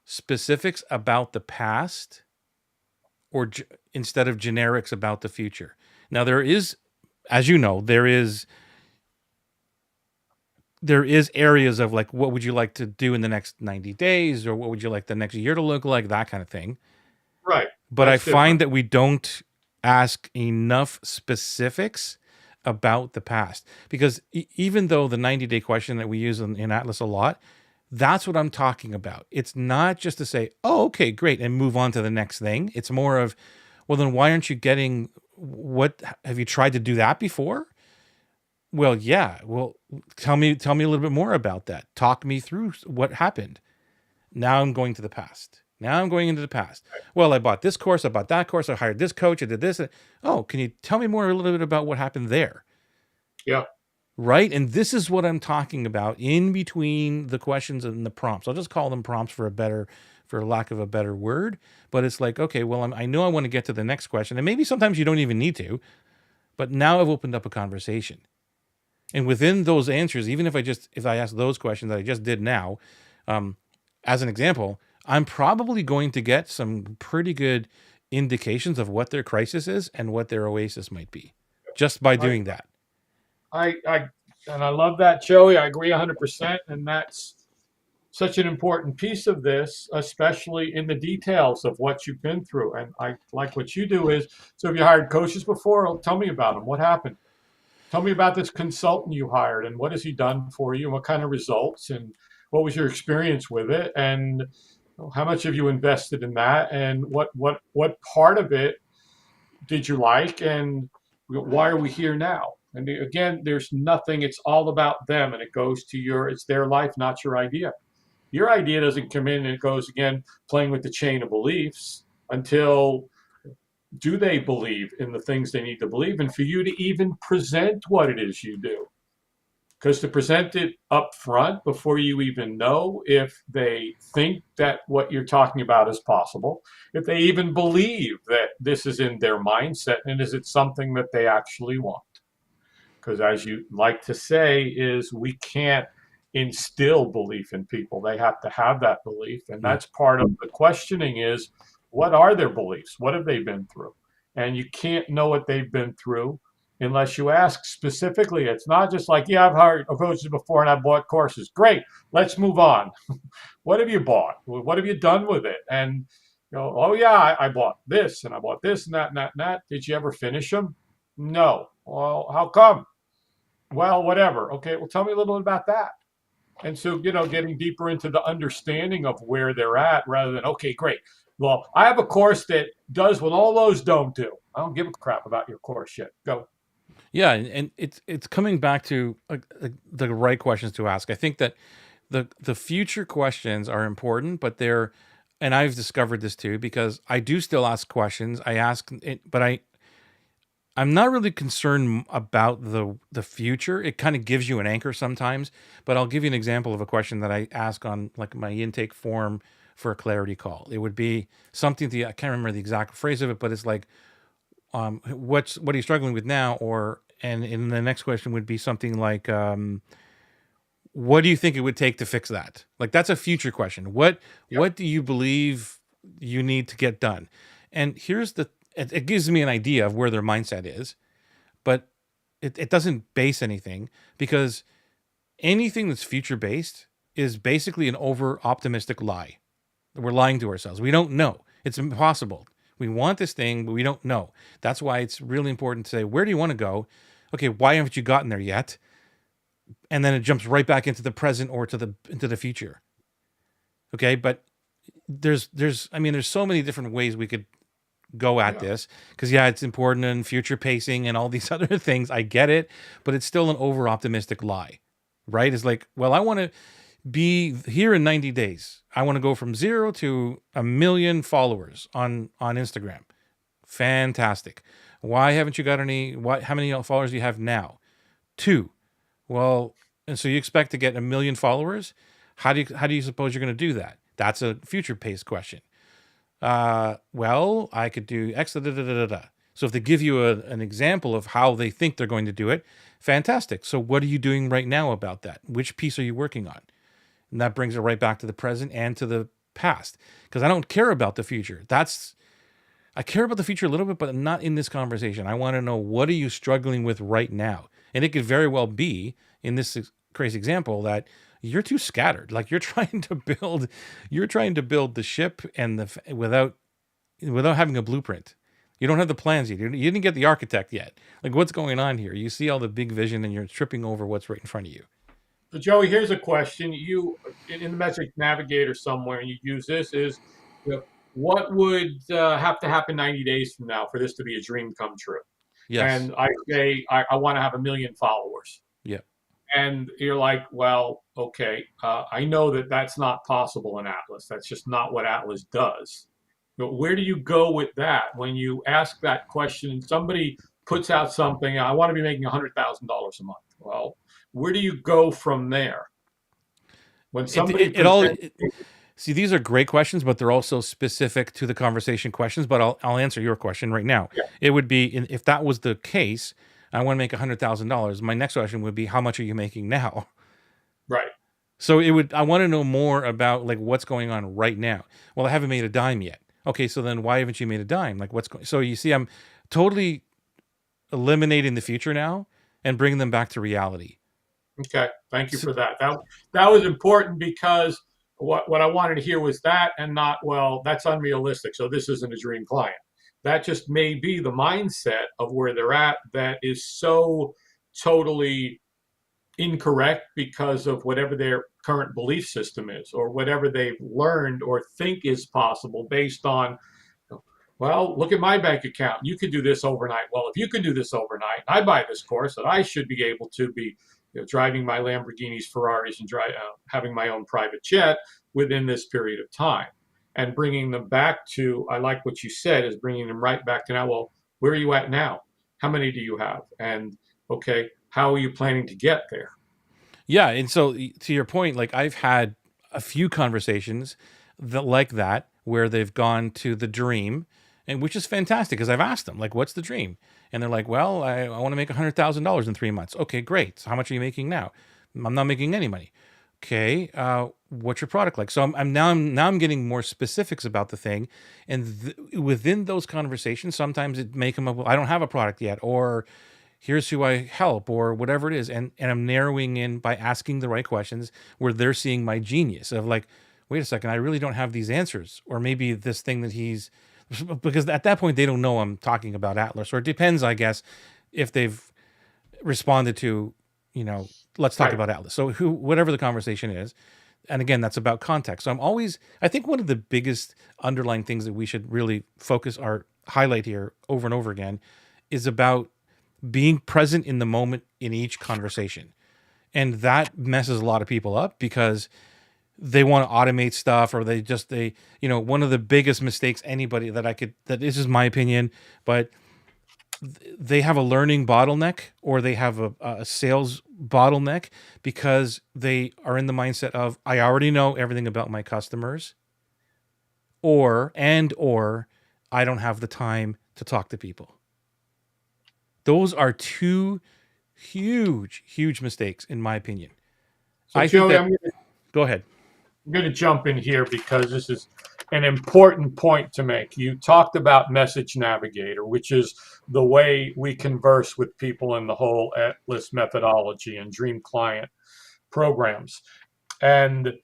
Specifics about the past or instead of generics about the future. Now there is, as you know, there is areas of like, what would you like to do in the next 90 days, or what would you like the next year to look like, that kind of thing. Right. But I That's find different. that we don't ask enough specifics about the past, because even though the 90-day question that we use in Atlas a lot, that's what I'm talking about. It's not just to say, oh, okay, great, and move on to the next thing. It's more of, well, then why aren't you getting, what have you tried to do that before? Well, yeah. Well, tell me a little bit more about that. Talk me through what happened. Now I'm going to the past. Now I'm going into the past. Well, I bought this course, I bought that course, I hired this coach, I did this. Oh, can you tell me more a little bit about what happened there? Yeah. Right? And this is what I'm talking about in between the questions and the prompts. I'll just call them prompts for lack of a better word. But it's like, okay, well, I know I want to get to the next question. And maybe sometimes you don't even need to, but now I've opened up a conversation. And within those answers, even if I ask those questions that I just did now, um, as an example, I'm probably going to get some pretty good indications of what their crisis is and what their oasis might be, just by I, doing that. I and I love that, Joey. I agree 100%. And that's such an important piece of this, especially in the details of what you've been through. And I like what you do is, so have you hired coaches before? Well, tell me about them. What happened? Tell me about this consultant you hired and what has he done for you and what kind of results and what was your experience with it and how much have you invested in that and what part of it did you like and why are we here now? And again, there's nothing, it's all about them and it goes to it's their life, not your idea. Your idea doesn't come in and it goes again playing with the chain of beliefs until do they believe in the things they need to believe and for you to even present what it is you do, because to present it up front before you even know if they think that what you're talking about is possible, if they even believe that this is in their mindset and is it something that they actually want. Because as you like to say is we can't instill belief in people, they have to have that belief, and Mm. that's part of the questioning is what are their beliefs, what have they been through, and you can't know what they've been through unless you ask specifically. It's not just like, yeah, I've hired coaches before and I've bought courses, great, let's move on. What have you bought, what have you done with it? And oh yeah, I bought this and I bought this and that and that and that. Did you ever finish them? No. Well, how come? Well, whatever. Okay, well, tell me a little bit about that. And so, getting deeper into the understanding of where they're at rather than, okay, great. Well, I have a course that does what all those don't do. I don't give a crap about your course yet. Go. Yeah, and it's coming back to the right questions to ask. I think that the future questions are important, but they're, and I've discovered this too because I do still ask questions. I ask it, but I'm not really concerned about the future. It kind of gives you an anchor sometimes, but I'll give you an example of a question that I ask on like my intake form for a clarity call. It would be something I can't remember the exact phrase of it, but it's like, what are you struggling with now? Or and in the next question would be something like, what do you think it would take to fix that? Like that's a future question. Yep. What do you believe you need to get done? And it gives me an idea of where their mindset is, but it doesn't base anything because anything that's future based is basically an over optimistic lie. We're lying to ourselves. We don't know. It's impossible. We want this thing, but we don't know. That's why it's really important to say, where do you want to go? Okay, why haven't you gotten there yet? And then it jumps right back into the present or into the future. Okay, but there's so many different ways we could go at Yeah. this because it's important and future pacing and all these other things. I get it, but it's still an over optimistic lie, right? It's like, well, I want to be here in 90 days. I want to go from 0 to 1 million followers on Instagram. Fantastic. Why haven't you got any? How many followers do you have now? 2. Well, and so you expect to get 1 million followers? How do you suppose you're going to do that? That's a future paced question. Well, I could do X. Da, da, da, da, da. So if they give you an example of how they think they're going to do it, fantastic. So what are you doing right now about that? Which piece are you working on? And that brings it right back to the present and to the past. Because I don't care about the future. I care about the future a little bit, but not in this conversation. I want to know, what are you struggling with right now? And it could very well be, in this crazy example, that you're too scattered. Like you're trying to build the ship and without having a blueprint. You don't have the plans yet. You didn't get the architect yet. Like, what's going on here? You see all the big vision and you're tripping over what's right in front of you. So Joey, here's a question. You in the Message Navigator somewhere, and you use this is, you know, what would have to happen 90 days from now for this to be a dream come true? Yes. And I say I want to have 1 million followers. Yeah. And you're like, well, okay, I know that that's not possible in Atlas. That's just not what Atlas does. But where do you go with that when you ask that question and somebody puts out something? I want to be making $100,000 a month. Well, where do you go from there? When It, somebody it, it all presents, it, See, these are great questions, but they're also specific to the conversation questions. But I'll answer your question right now. yeah, It would be, if that was the case, I want to make $100,000. My next question would be, how much are you making now? right. So I want to know more about like what's going on right now. Well, I haven't made a dime yet. Okay, so then why haven't you made a dime? Like what's going? So you see, I'm totally eliminating the future now and bringing them back to reality. Okay, thank you So, for that. That was important because what I wanted to hear was that, and not, well, that's unrealistic. So this isn't a dream client. That just may be the mindset of where they're at that is so totally incorrect because of whatever their current belief system is, or whatever they've learned or think is possible based on, well, look at my bank account. You could do this overnight. Well, if you can do this overnight, I buy this course, that I should be able to be, driving my Lamborghinis, Ferraris, and having my own private jet within this period of time. And bringing them back to, I like what you said, is bringing them right back to now. Well, where are you at now? How many do you have? And okay, how are you planning to get there? yeah, and so to your point, like I've had a few conversations like that where they've gone to the dream, and which is fantastic because I've asked them like, "What's the dream?" And they're like, "Well, I want to make $100,000 in 3 months." Okay, great. So how much are you making now? I'm not making any money. Okay, what's your product like? So I'm getting more specifics about the thing, and within those conversations, sometimes it may come up. Well, I don't have a product yet, or here's who I help, or whatever it is, and I'm narrowing in by asking the right questions where they're seeing my genius of like, wait a second, I really don't have these answers, or maybe this thing that he's, because at that point they don't know I'm talking about Atlas, or it depends, I guess, if they've responded to, let's talk Right. about Atlas. So whatever the conversation is, and again, that's about context. So I think one of the biggest underlying things that we should really focus or highlight here over and over again is about being present in the moment in each conversation. And that messes a lot of people up because they want to automate stuff, or one of the biggest mistakes anybody that this is my opinion, but they have a learning bottleneck or they have a sales bottleneck because they are in the mindset of, I already know everything about my customers, or I don't have the time to talk to people. Those are two huge mistakes, in my opinion. So, I think Joey, that, go ahead. I'm going to jump in here because this is an important point to make. You talked about Message Navigator, which is the way we converse with people in the whole Atlas methodology and Dream Client programs. And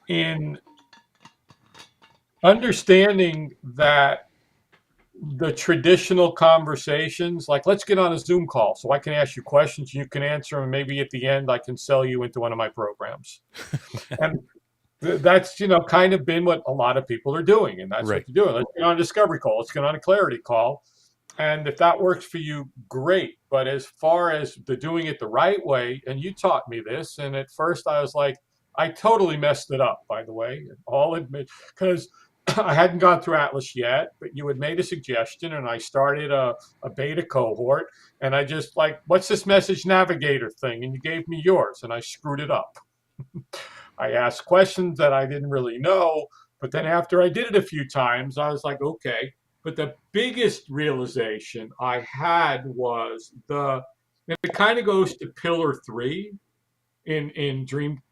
in understanding that the traditional conversations, like let's get on a Zoom call so I can ask you questions, you can answer them, and maybe at the end I can sell you into one of my programs. And that's kind of been what a lot of people are doing, and that's what Right. they're doing. Let's get on a discovery call, let's get on a clarity call, and if that works for you, great. But as far as the doing it the right way, and you taught me this, and at first I was like, I totally messed it up, by the way, I'll admit, because I hadn't gone through Atlas yet, but you had made a suggestion, and I started a beta cohort, and I just like, what's this Message Navigator thing? And you gave me yours, and I screwed it up. I asked questions that I didn't really know. But then after I did it a few times, I was like, okay. But the biggest realization I had was it kind of goes to pillar 3 in Dream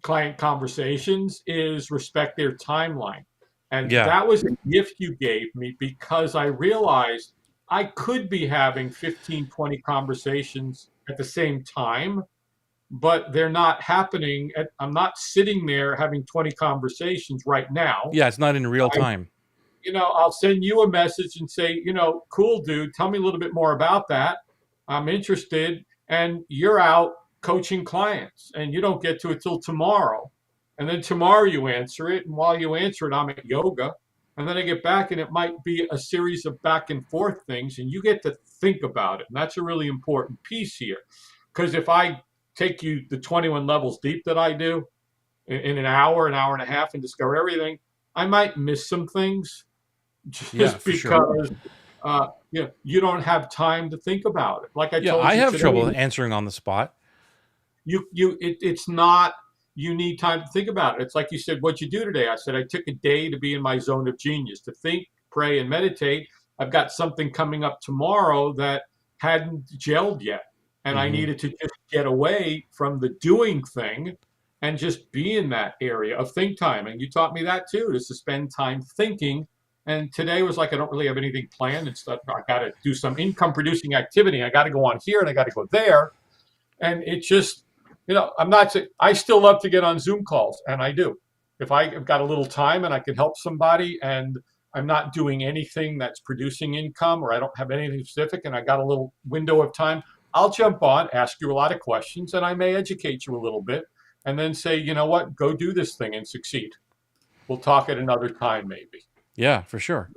Client Conversations is respect their timeline. And Yeah. that was a gift you gave me because I realized I could be having 15, 20 conversations at the same time, but they're not happening. I'm not sitting there having 20 conversations right now. Yeah. It's not in real I, time. I'll send you a message and say, cool, dude, tell me a little bit more about that. I'm interested. And you're out coaching clients and you don't get to it till tomorrow. And then tomorrow you answer it. And while you answer it, I'm at yoga. And then I get back and it might be a series of back and forth things. And you get to think about it. And that's a really important piece here. Because if I take you the 21 levels deep that I do in an hour and a half and discover everything, I might miss some things Yeah, just for sure. because you don't have time to think about it. Like I Yeah, told I you have trouble today, answering on the spot. it's not, you need time to think about it. It's like you said, what'd you do today? I said, I took a day to be in my zone of genius, to think, pray, and meditate. I've got something coming up tomorrow that hadn't gelled yet. And I Hmm. needed to just get away from the doing thing and just be in that area of think time. And you taught me that too, is to spend time thinking. And today was like, I don't really have anything planned and stuff. I got to do some income producing activity. I got to go on here and I got to go there. And it just, I'm not saying, I still love to get on Zoom calls, and I do. If I've got a little time and I can help somebody and I'm not doing anything that's producing income or I don't have anything specific and I got a little window of time, I'll jump on, ask you a lot of questions, and I may educate you a little bit and then say, you know what, go do this thing and succeed. We'll talk at another time, maybe. Yeah, for sure.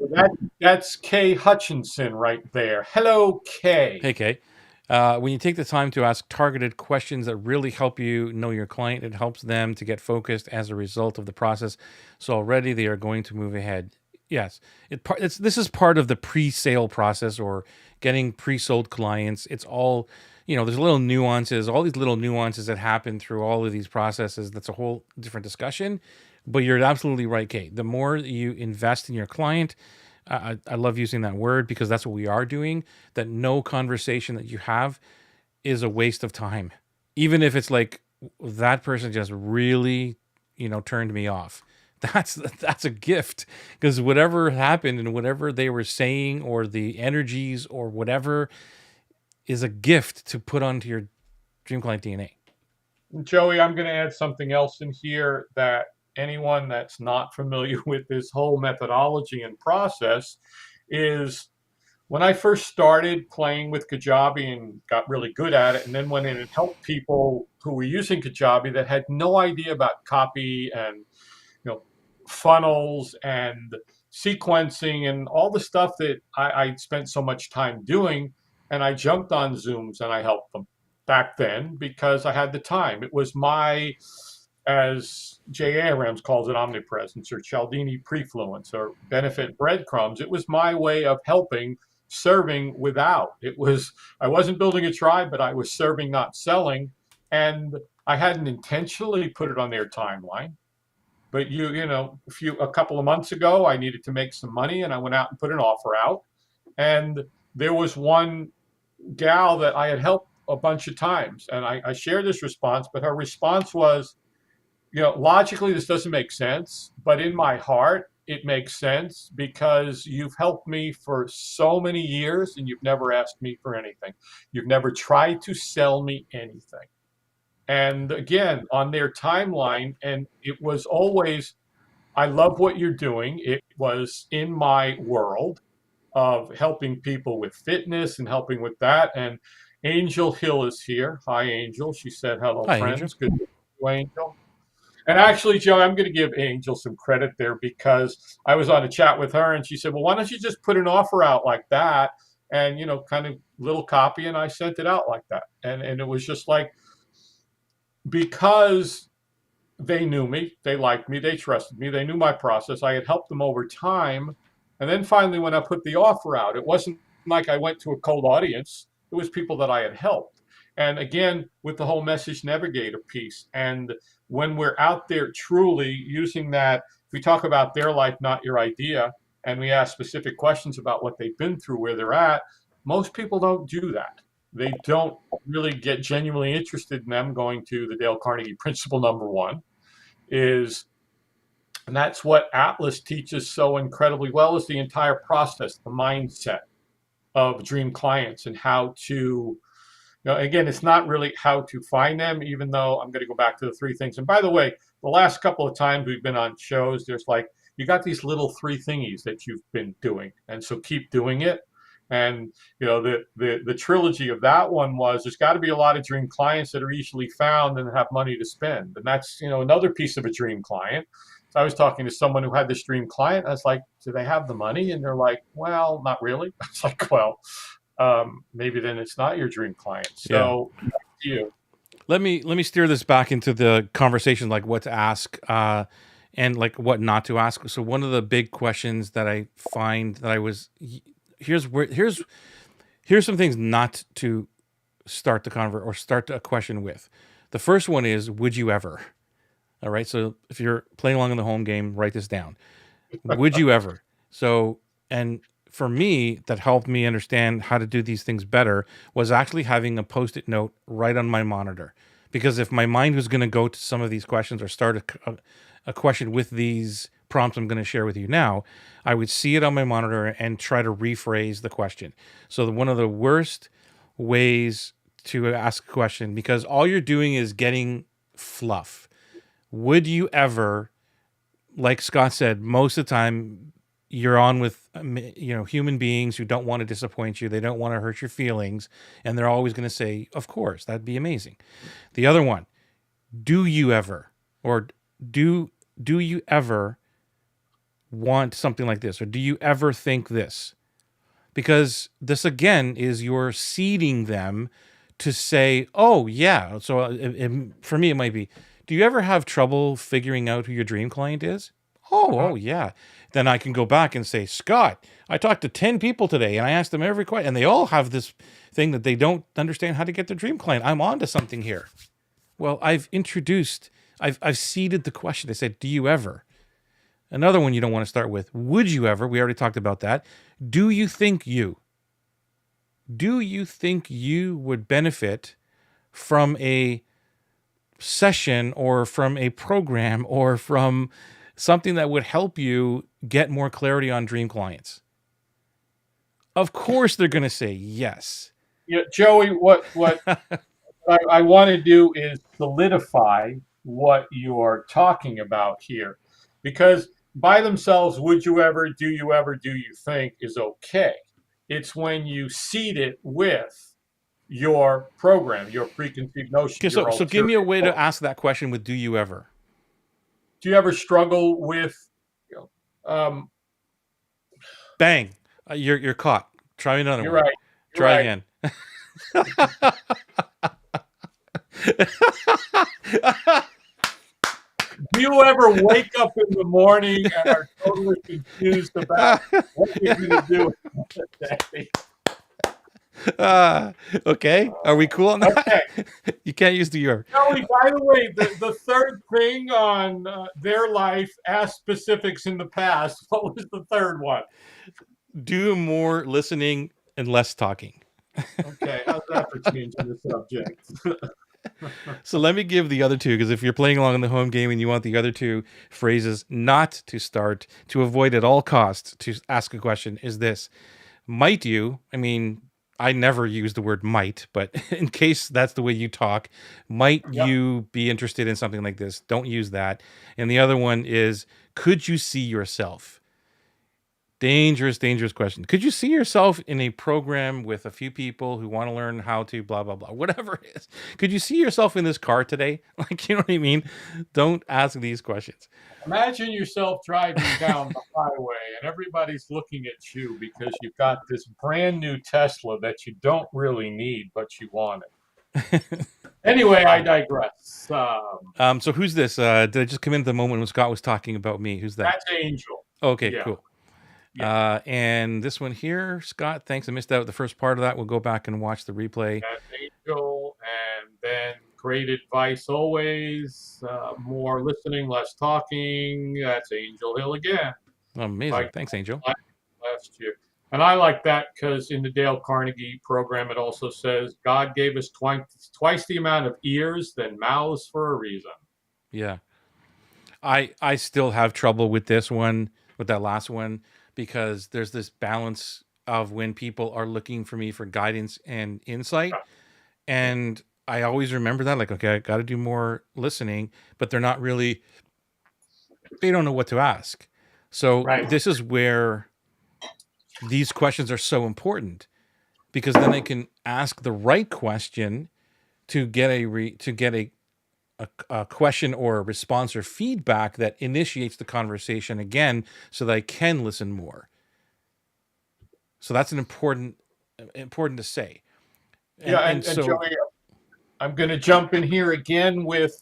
That's Kay Hutchinson right there. Hello, Kay. Hey, Kay. When you take the time to ask targeted questions that really help you know your client, it helps them to get focused as a result of the process. So already they are going to move ahead. Yes, this is part of the pre-sale process or getting pre-sold clients. It's all, there's little nuances, all these little nuances that happen through all of these processes. That's a whole different discussion. But you're absolutely right, Kate. The more you invest in your client, I love using that word because that's what we are doing. That no conversation that you have is a waste of time, even if it's like that person just really, turned me off. That's a gift because whatever happened and whatever they were saying or the energies or whatever is a gift to put onto your Dream Client DNA. Joey, I'm going to add something else in here that anyone that's not familiar with this whole methodology and process is when I first started playing with Kajabi and got really good at it, and then went in and helped people who were using Kajabi that had no idea about copy and funnels and sequencing and all the stuff that I spent so much time doing. And I jumped on Zooms and I helped them back then because I had the time. It was my, as Jay Abrams calls it, omnipresence or Cialdini prefluence or benefit breadcrumbs. It was my way of helping serving without. I wasn't building a tribe, but I was serving, not selling. And I hadn't intentionally put it on their timeline. But a couple of months ago, I needed to make some money, and I went out and put an offer out. And there was one gal that I had helped a bunch of times, and I shared this response, but her response was, logically, this doesn't make sense, but in my heart, it makes sense because you've helped me for so many years and you've never asked me for anything. You've never tried to sell me anything. And again, on their timeline, and it was always, I love what you're doing. It was in my world of helping people with fitness and helping with that. And Angel Hill is here. Hi, Angel. She said, hello, Hi, Angel. friends. Good to see you, Angel. And actually, Joe, I'm going to give Angel some credit there because I was on a chat with her and she said, well, why don't you just put an offer out like that? And, kind of little copy. And I sent it out like that. And it was just like, because they knew me, they liked me, they trusted me, they knew my process. I had helped them over time. And then finally, when I put the offer out, it wasn't like I went to a cold audience. It was people that I had helped. And again, with the whole message navigator piece. And when we're out there truly using that, we talk about their life, not your idea, and we ask specific questions about what they've been through, where they're at, most people don't do that. They don't really get genuinely interested in them going to the Dale Carnegie principle number one is, and that's what Atlas teaches so incredibly well, is the entire process, the mindset of dream clients and how to, again, it's not really how to find them, even though I'm going to go back to the three things. And by the way, the last couple of times we've been on shows, there's like, you got these little three thingies that you've been doing. And so keep doing it. And, the trilogy of that one was, there's got to be a lot of dream clients that are easily found and have money to spend. And that's, another piece of a dream client. So I was talking to someone who had this dream client. I was like, do they have the money? And they're like, well, not really. I was like, well, maybe then it's not your dream client. So you. Let me steer this back into the conversation, like what to ask and like what not to ask. So one of the big questions that I find that here's some things not to start start a question with. The first one is, would you ever? All right. So if you're playing along in the home game, write this down. Would you ever? So, and for me, that helped me understand how to do these things better was actually having a Post-it note right on my monitor. Because if my mind was going to go to some of these questions or start a question with these prompts I'm going to share with you now, I would see it on my monitor and try to rephrase the question. So one of the worst ways to ask a question, because all you're doing is getting fluff. Would you ever, like Scott said, most of the time you're on with human beings who don't want to disappoint you. They don't want to hurt your feelings. And they're always going to say, of course, that'd be amazing. The other one, do you ever, or do you ever want something like this? Or do you ever think this? Because this, again, is you're seeding them to say, oh, yeah. So for me, it might be, do you ever have trouble figuring out who your dream client is? Oh, yeah. Then I can go back and say, Scott, I talked to 10 people today and I asked them every question, and they all have this thing that they don't understand how to get their dream client. I'm on to something here. Well, I've seeded the question. I said, do you ever? Another one you don't want to start with, would you ever? We already talked about that. Do you think you would benefit from a session or from a program or from something that would help you get more clarity on dream clients? Of course they're going to say yes. Yeah, Joey, what I want to do is solidify what you are talking about here. Because by themselves, would you ever, do you ever, do you think is okay. It's when you seed it with your program, your preconceived notion. Okay, so give me a way to ask that question with do you ever? Do you ever struggle with, bang, you're caught. Try another you're one. Right. You're Try right. again. Do you ever wake up in the morning and are totally confused about what you're going to do? Okay. Are we cool on Okay. that? You can't use the your. Joey, by the way, the third thing on their life, ask specifics in the past. What was the third one? Do more listening and less talking. Okay, how's that for changing the subject? So let me give the other two, because if you're playing along in the home game and you want the other two phrases not to start, to avoid at all costs to ask a question, is this: might you? I mean, I never use the word might, but in case that's the way you talk, might Yep. you be interested in something like this? Don't use that. And the other one is, could you see yourself? Dangerous, dangerous question. Could you see yourself in a program with a few people who want to learn how to blah, blah, blah, whatever it is? Could you see yourself in this car today? Like, you know what I mean? Don't ask these questions. Imagine yourself driving down the highway and everybody's looking at you because you've got this brand new Tesla that you don't really need, but you want it. Anyway, I digress. So who's this? Did I just come in at the moment when Scott was talking about me? Who's that? That's Angel. Okay, Yeah. cool. Yeah. And this one here, Scott, thanks. I missed out the first part of that. We'll go back and watch the replay. That's Angel. And then great advice always. More listening, less talking. That's Angel Hill again. Amazing. Like Thanks, Angel. last year. And I like that because in the Dale Carnegie program, it also says God gave us twice the amount of ears than mouths for a reason. Yeah. I still have trouble with this one, with that last one, because there's this balance of when people are looking for me for guidance and insight. And I always remember that, like, okay, I got to do more listening, but they're not really, they don't know what to ask. So Right. this is where these questions are so important, because then they can ask the right question to get a question or a response or feedback that initiates the conversation again, so that I can listen more. So that's an important to say. And So Joey, I'm going to jump in here again with,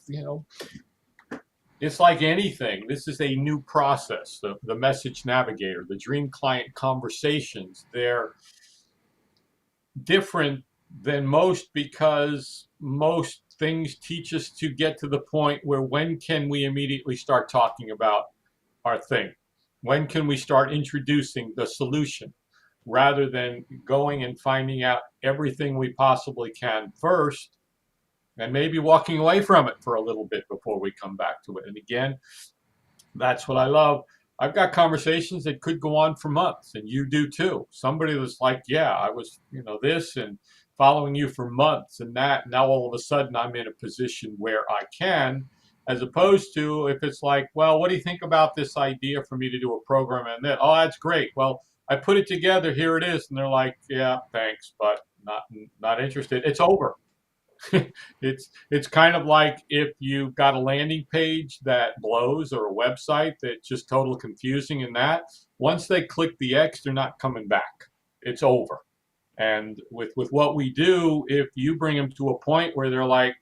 it's like anything. This is a new process. The message navigator, the dream client conversations, they're different than most because most things teach us to get to the point where when can we immediately start talking about our thing? When can we start introducing the solution rather than going and finding out everything we possibly can first and maybe walking away from it for a little bit before we come back to it? And again, that's what I love. I've got conversations that could go on for months, and you do too. Somebody was like, yeah, I was, this and following you for months and that. Now all of a sudden I'm in a position where I can, as opposed to if it's like, well, what do you think about this idea for me to do a program and that? Oh, that's great. Well, I put it together. Here it is. And they're like, yeah, thanks, but not interested. It's over. It's kind of like if you've got a landing page that blows or a website that's just total confusing, and that once they click the X, they're not coming back. It's over. And with what we do, if you bring them to a point where they're like,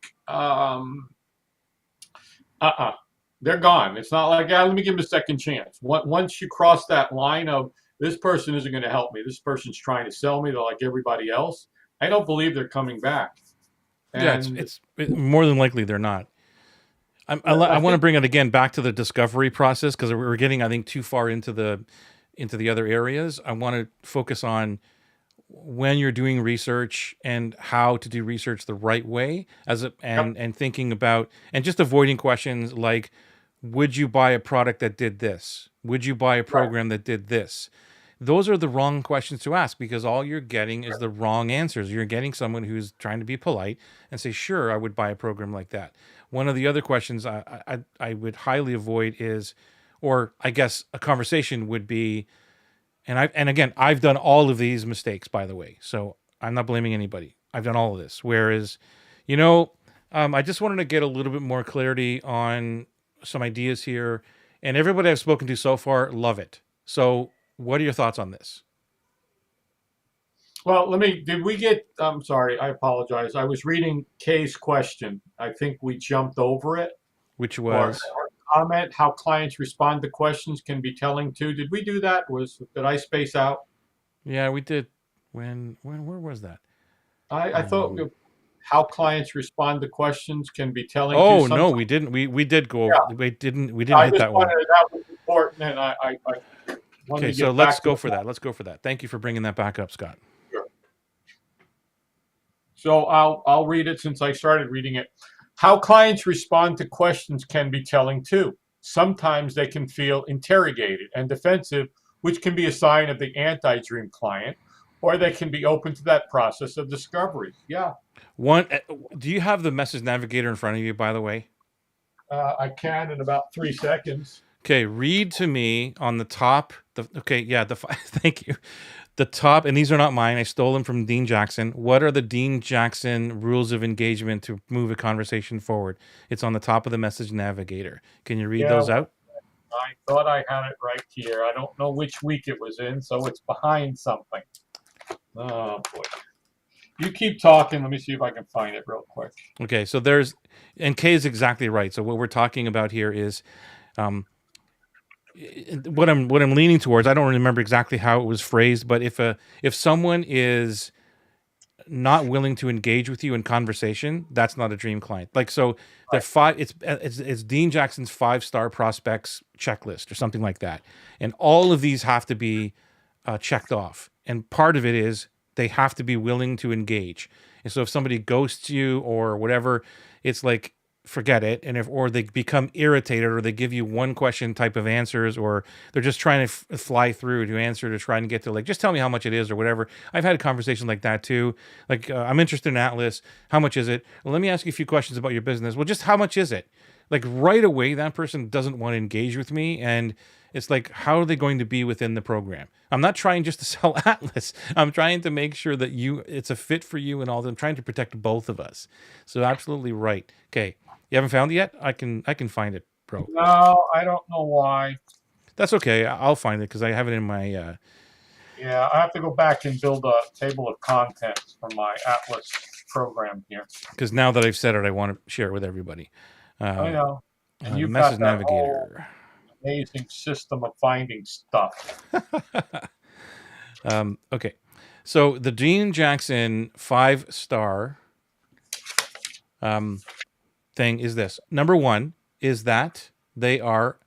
they're gone. It's not like, let me give them a second chance. Once you cross that line of this person isn't going to help me, this person's trying to sell me, they're like everybody else, I don't believe they're coming back. yeah, it's more than likely they're not. I want to bring it again back to the discovery process, because we're getting, I think, too far into the other areas. I want to focus on when you're doing research and how to do research the right way, and thinking about, and just avoiding questions like, would you buy a product that did this? Would you buy a program that did this? Those are the wrong questions to ask, because all you're getting is the wrong answers. You're getting someone who's trying to be polite and say, sure, I would buy a program like that. One of the other questions I would highly avoid is, or I guess a conversation would be, and again, I've done all of these mistakes, by the way, so I'm not blaming anybody. I've done all of this. Whereas, I just wanted to get a little bit more clarity on some ideas here, and everybody I've spoken to so far love it. So what are your thoughts on this? Well, I'm sorry, I apologize. I was reading Kay's question. I think we jumped over it. Which Or was, comment, how clients respond to questions can be telling too. Did we do that? Did I space out? Yeah, we did. Where was that? I thought Um, how clients respond to questions can be telling too. oh no, Sometimes, we didn't. We did go over. yeah. We didn't I hit just that one. wanted that was important, and I wanted Okay, to so get let's back to go the for that. Let's go for that. Thank you for bringing that back up, Scott. point. So I'll read it since I started reading it. How clients respond to questions can be telling too. Sometimes they can feel interrogated and defensive, which can be a sign of the anti-dream client, or they can be open to that process of discovery. Yeah, One, do you have the message navigator in front of you, by the way? I can in about 3 seconds. Okay, read to me on the top. Okay, yeah, thank you. The top, and these are not mine. I stole them from Dean Jackson. What are the Dean Jackson rules of engagement to move a conversation forward? It's on the top of the message navigator. Can you read Yeah, those out? I thought I had it right here. I don't know which week it was in, so it's behind something. Oh boy. You keep talking. Let me see if I can find it real quick. Okay, so and Kay is exactly right. So what we're talking about here is um, what I'm leaning towards. I don't remember exactly how it was phrased, but if someone is not willing to engage with you in conversation, that's not a dream client. Like so, the Right. five it's Dean Jackson's 5-star prospects checklist or something like that, and all of these have to be checked off. And part of it is they have to be willing to engage. And so if somebody ghosts you or whatever, it's like forget it. And if or they become irritated or they give you one question type of answers or they're just trying to fly through to answer to try and get to like just tell me how much it is or whatever. I've had a conversation like that too. Like I'm interested in Atlas. How much is it? Well, let me ask you a few questions about your business. Well, just how much is it? Like right away, that person doesn't want to engage with me, and it's like, how are they going to be within the program? I'm not trying just to sell Atlas. I'm trying to make sure that it's a fit for you and all that. I'm trying to protect both of us. So absolutely right. Okay. You haven't found it yet? I can find it, bro. No, I don't know why. That's okay. I'll find it because I have it in my Yeah, I have to go back and build a table of contents for my Atlas program here. because now that I've said it, I want to share it with everybody. I Uh, know. And the you've message got that whole navigator. amazing system of finding stuff. Okay. So the Dean Jackson 5-star thing is this. Number one is that they are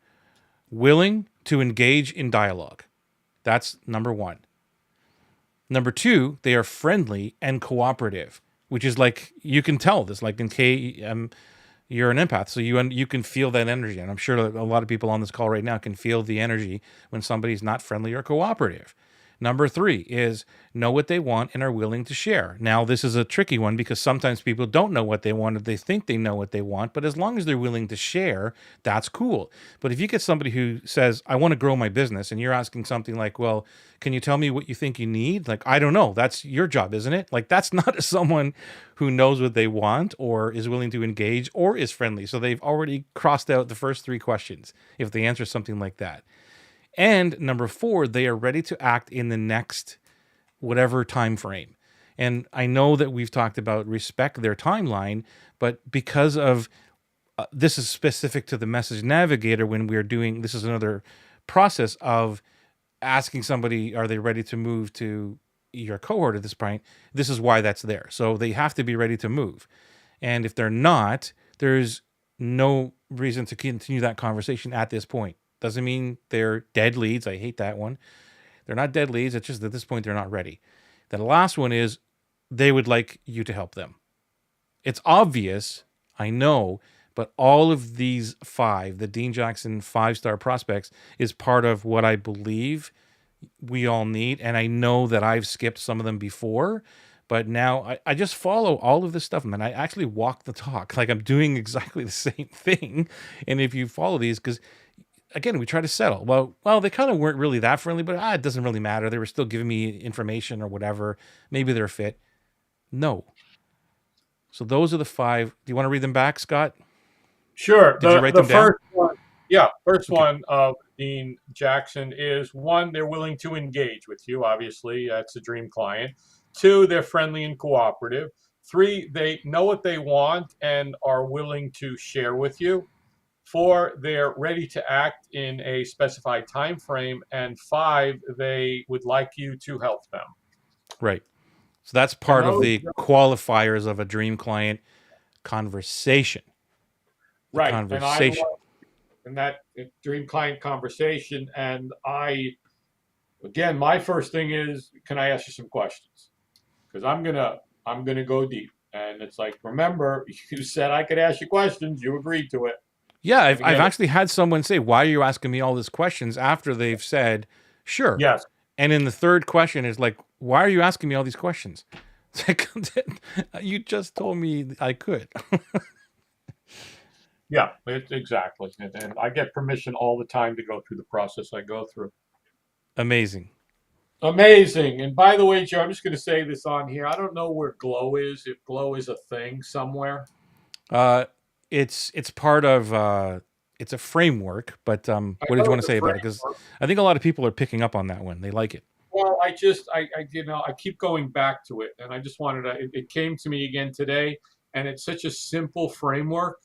willing to engage in dialogue. That's number one. Number two, they are friendly and cooperative, which is like you can tell this. Like in K, you're an empath, so you can feel that energy, and I'm sure a lot of people on this call right now can feel the energy when somebody's not friendly or cooperative. Number three is know what they want and are willing to share. Now, this is a tricky one because sometimes people don't know what they want. They think they know what they want, but as long as they're willing to share, that's cool. But if you get somebody who says, I want to grow my business, and you're asking something like, well, can you tell me what you think you need? Like, I don't know. That's your job, isn't it? Like, that's not someone who knows what they want or is willing to engage or is friendly. So they've already crossed out the first three questions if they answer something like that. And number four, they are ready to act in the next whatever time frame. And I know that we've talked about respect their timeline, but because of this is specific to the message navigator when we're doing this is another process of asking somebody, are they ready to move to your cohort at this point? This is why that's there. So they have to be ready to move. And if they're not, there's no reason to continue that conversation at this point. Doesn't mean they're dead leads. I hate that one. They're not dead leads. It's just at this point, they're not ready. Then the last one is they would like you to help them. It's obvious, I know, but all of these five, the Dean Jackson 5-star prospects, is part of what I believe we all need. And I know that I've skipped some of them before, but now I just follow all of this stuff, man. I actually walk the talk. Like I'm doing exactly the same thing. And if you follow these, because again, we try to settle. Well, they kind of weren't really that friendly, but it doesn't really matter. They were still giving me information or whatever. Maybe they're fit. No. So those are the five. Do you want to read them back, Scott? Sure. Did you write The them down? first one, yeah, first Okay. one of Dean Jackson is one, they're willing to engage with you. Obviously, that's a dream client. Two, they're friendly and cooperative. Three, they know what they want and are willing to share with you. 4, they're ready to act in a specified time frame, and 5, they would like you to help them. Right. So that's And part of those, the qualifiers of a dream client conversation. The right, and I conversation. love in that dream client conversation. And again, my first thing is, can I ask you some questions? Because I'm gonna go deep. And it's like, remember, you said I could ask you questions. You agreed to it. Yeah, And I've again, actually had someone say, "Why are you asking me all these questions?" after they've said, "Sure." yes, And in the third question is like, "Why are you asking me all these questions?" It's like, you just told me I could. yeah, exactly. And I get permission all the time to go through the process I go through. Amazing. Amazing. And by the way, Joe, I'm just going to say this on here. I don't know where Glow is, if Glow is a thing somewhere. Uh, it's part of it's a framework, but I what did you know want to it's a say about it? Because framework. I think a lot of people are picking up on that one. They like it. Well, I keep going back to it, and I just wanted to. It came to me again today, and it's such a simple framework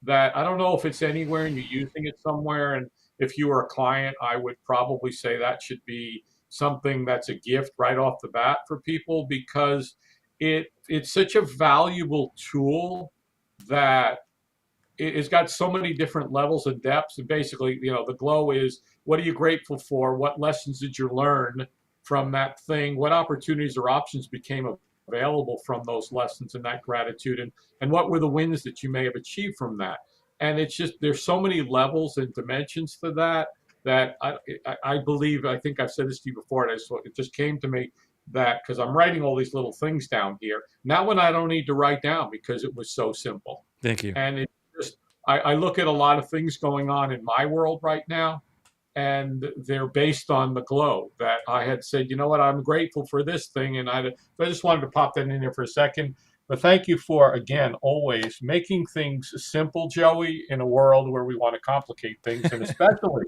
that I don't know if it's anywhere and you're using it somewhere. And if you were a client, I would probably say that should be something that's a gift right off the bat for people, because it's such a valuable tool that it's got so many different levels and depths. And basically, the Glow is, what are you grateful for? What lessons did you learn from that thing? What opportunities or options became available from those lessons and that gratitude? And what were the wins that you may have achieved from that? And it's just, there's so many levels and dimensions to that, that I believe, I think I've said this to you before, and it just came to me that, because I'm writing all these little things down here. Now, when I don't need to write down because it was so simple. Thank you. And it just, I look at a lot of things going on in my world right now, and they're based on the Glow that I had said, you know what, I'm grateful for this thing. And I just wanted to pop that in there for a second. But thank you for, again, always making things simple, Joey, in a world where we want to complicate things, and especially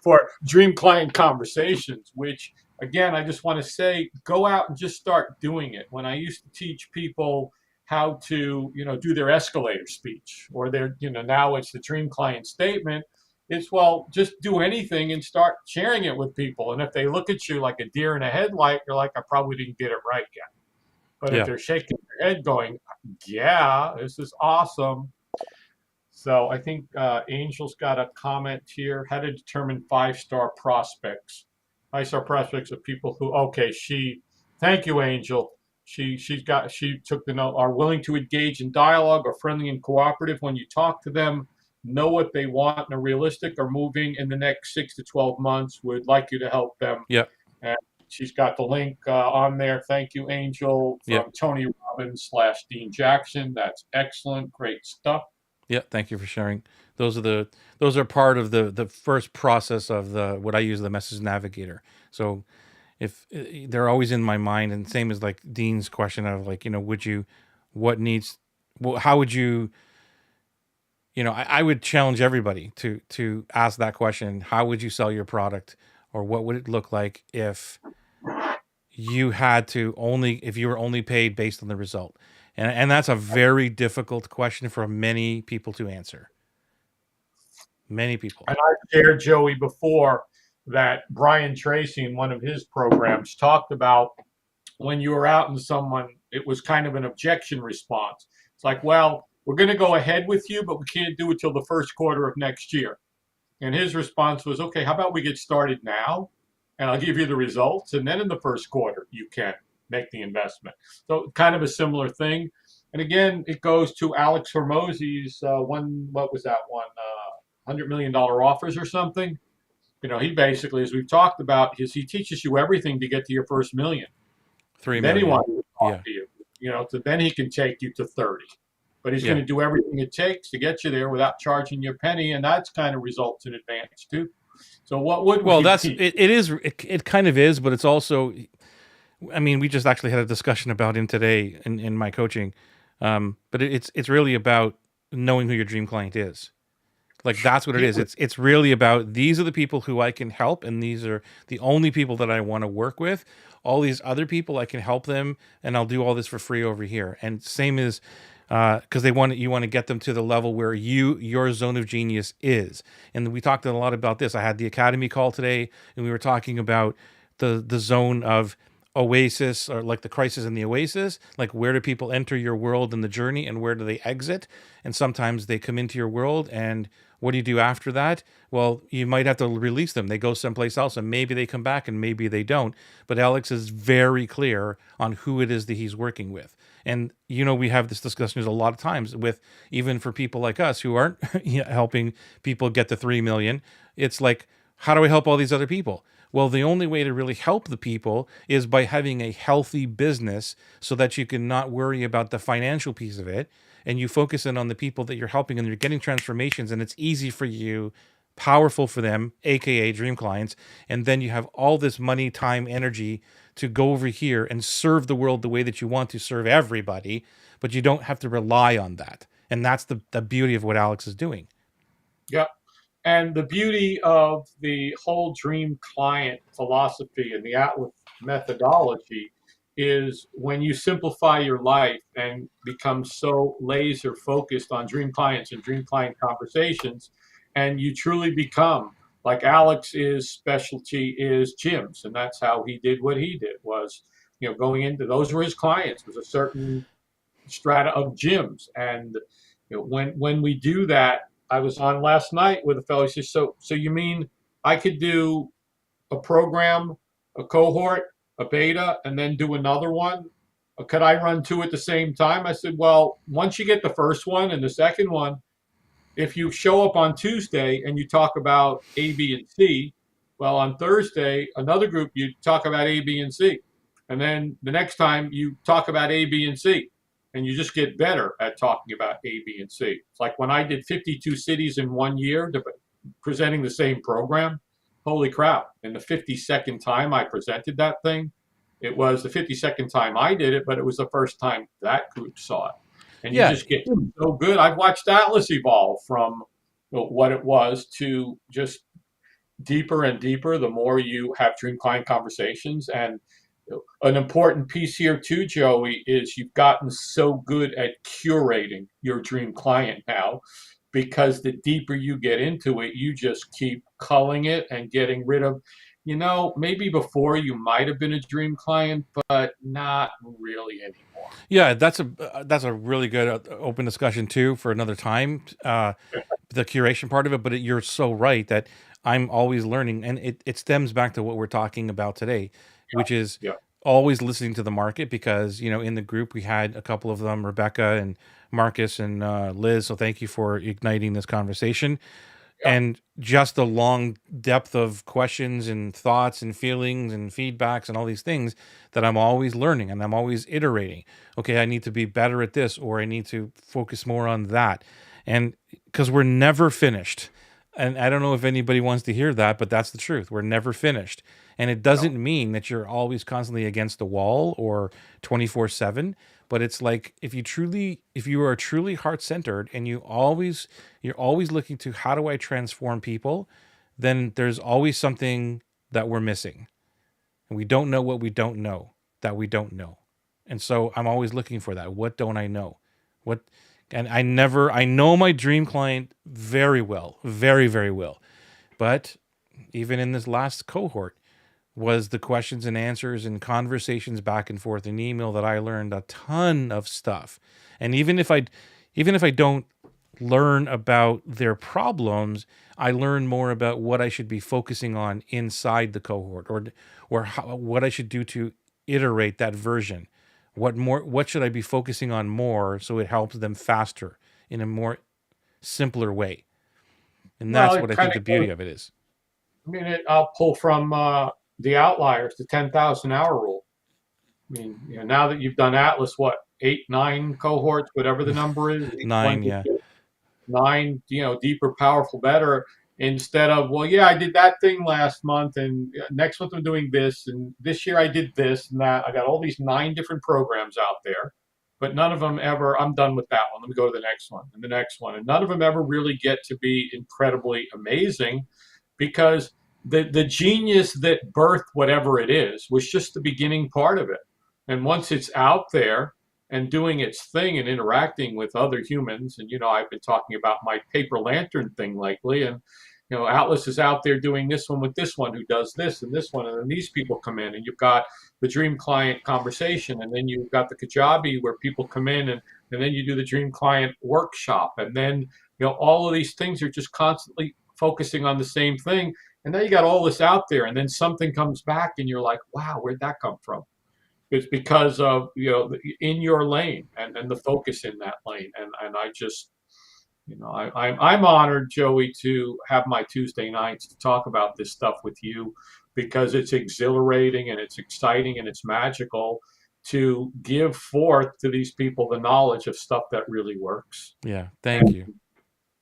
for dream client conversations, which, again, I just want to say, go out and just start doing it. When I used to teach people how to, do their escalator speech, or their, now it's the dream client statement. It's, well, just do anything and start sharing it with people. And if they look at you like a deer in a headlight, you're like, I probably didn't get it right yet. But if Yeah. they're shaking their head going, yeah, this is awesome. So I think Angel's got a comment here. How to determine 5-star prospects. 5-star prospects are people who, okay, thank you, Angel. She took the note, are willing to engage in dialogue, are friendly and cooperative when you talk to them, know what they want and are realistic, are moving in the next 6 to 12 months, would like you to help them. Yeah. And she's got the link on there. Thank you, Angel, Yeah. from Tony Robbins / Dean Jackson. That's excellent. Great stuff. Yeah. Thank you for sharing. Those are part of the first process of what I use, the message navigator. So if they're always in my mind, and same as like Dean's question of like, how would you, I would challenge everybody to ask that question. How would you sell your product, or what would it look like if you were only paid based on the result? And that's a very difficult question for many people to answer. Many people. And I've shared, Joey, before, that Brian Tracy in one of his programs talked about, when you were out and someone, it was kind of an objection response. It's like, well, we're going to go ahead with you, but we can't do it till the first quarter of next year. And his response was, okay, how about we get started now, and I'll give you the results, and then in the first quarter you can make the investment. So kind of a similar thing. And again, it goes to Alex Hormozzi's what was that one, $100 million offers or something. He basically, as we've talked about, he teaches you everything to get to your first million. 3 Then he million. wants to talk to you, so then he can take you to 30. But he's going Yeah. to do everything it takes to get you there without charging you a penny, and that's kind of results in advance too. So what would Well, we that's teach? it kind of is, but it's also, I mean, we just actually had a discussion about him today in my coaching. But it's really about knowing who your dream client is. Like, that's what it is. It's really about, these are the people who I can help, and these are the only people that I want to work with. All these other people, I can help them, and I'll do all this for free over here. And same as because they want you want to get them to the level where your zone of genius is. And we talked a lot about this. I had the academy call today, and we were talking about the zone of oasis, or like the crisis and the oasis. Like, where do people enter your world in the journey, and where do they exit? And sometimes they come into your world, and what do you do after that? Well, you might have to release them. They go someplace else, and maybe they come back, and maybe they don't. But Alex is very clear on who it is that he's working with. And we have this discussion a lot of times with, even for people like us who aren't helping people get to 3 million. It's like, how do I help all these other people? Well, the only way to really help the people is by having a healthy business, so that you can not worry about the financial piece of it, and you focus in on the people that you're helping, and you're getting transformations, and it's easy for you, powerful for them, aka dream clients. And then you have all this money, time, energy to go over here and serve the world the way that you want to serve everybody, but you don't have to rely on that. And that's the beauty of what Alex is doing. Yep. And the beauty of the whole dream client philosophy and the Atlas methodology is, when you simplify your life and become so laser focused on dream clients and dream client conversations, and you truly become, like Alex's specialty is gyms, and that's how he did what he did, was, going into, those were his clients, was a certain strata of gyms. And when we do that, I was on last night with a fellow. He says, so you mean I could do a program, a cohort, a beta, and then do another one? Or could I run two at the same time? I said, well, once you get the first one and the second one, if you show up on Tuesday and you talk about A, B, and C, well, on Thursday, another group, you talk about A, B, and C. And then the next time you talk about A, B, and C. And you just get better at talking about A, B, and C. It's like when I did 52 cities in 1 year presenting the same program. Holy crap. And the 52nd time I presented that thing, it was the 52nd time I did it, but it was the first time that group saw it. And you Yeah. just get so good. I've watched Atlas evolve from what it was to just deeper and deeper the more you have dream client conversations. And an important piece here too, Joey, is you've gotten so good at curating your dream client now, because the deeper you get into it, you just keep culling it and getting rid of, maybe before you might have been a dream client, but not really anymore. Yeah, that's a really good open discussion too for another time. The curation part of it, but you're so right that I'm always learning, and it stems back to what we're talking about today, which is Yeah. always listening to the market. Because in the group we had a couple of them, Rebecca and Marcus and Liz. So thank you for igniting this conversation. Yeah. And just the long depth of questions and thoughts and feelings and feedbacks and all these things that I'm always learning, and I'm always iterating. Okay, I need to be better at this, or I need to focus more on that. And because we're never finished. And I don't know if anybody wants to hear that, but that's the truth. We're never finished. And it No. doesn't mean that you're always constantly against the wall or 24/7. But it's like, if you are truly heart centered, and you're always looking to, how do I transform people, then there's always something that we're missing. And we don't know what we don't know that we don't know. And so I'm always looking for that. What don't I know? What And I know my dream client very well, very, very well. But even in this last cohort, was the questions and answers and conversations back and forth in email, that I learned a ton of stuff. And even if I don't learn about their problems, I learn more about what I should be focusing on inside the cohort, what I should do to iterate that version. What should I be focusing on more, so it helps them faster in a more simpler way. And Well, that's it what I kind think the of goes, beauty of it is. I'll pull from the outliers, the 10,000-hour rule. I mean, now that you've done Atlas, what, 8, 9 cohorts, whatever the number is, each one 9, to yeah. 9, deeper, powerful, better, instead of, well, yeah, I did that thing last month, and next month I'm doing this, and this year I did this and that. I got all these 9 different programs out there, but none of them ever, I'm done with that one. Let me go to the next one and the next one. And none of them ever really get to be incredibly amazing, because the genius that birthed whatever it is was just the beginning part of it. And once it's out there and doing its thing and interacting with other humans. And, I've been talking about my paper lantern thing lately. And, Atlas is out there doing this one with this one who does this and this one. And then these people come in, and you've got the dream client conversation. And then you've got the Kajabi where people come in, and then you do the dream client workshop. And then, all of these things are just constantly focusing on the same thing. And now you got all this out there, and then something comes back, and you're like, wow, where'd that come from? It's because of, in your lane, and the focus in that lane. And I just, I'm honored, Joey, to have my Tuesday nights to talk about this stuff with you, because it's exhilarating and it's exciting and it's magical to give forth to these people the knowledge of stuff that really works. Yeah, thank you.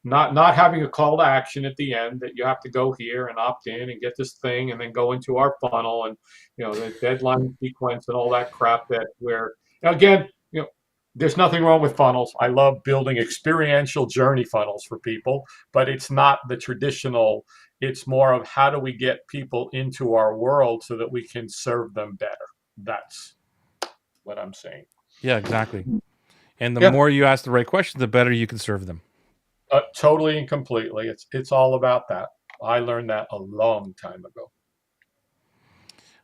Not having a call to action at the end that you have to go here and opt in and get this thing and then go into our funnel, and the deadline sequence and all that crap that we're, again, there's nothing wrong with funnels. I love building experiential journey funnels for people, but it's not the traditional. It's more of how do we get people into our world so that we can serve them better. That's what I'm saying. Yeah, exactly. And the more you ask the right questions, the better you can serve them. Totally and completely. It's all about that. I learned that a long time ago.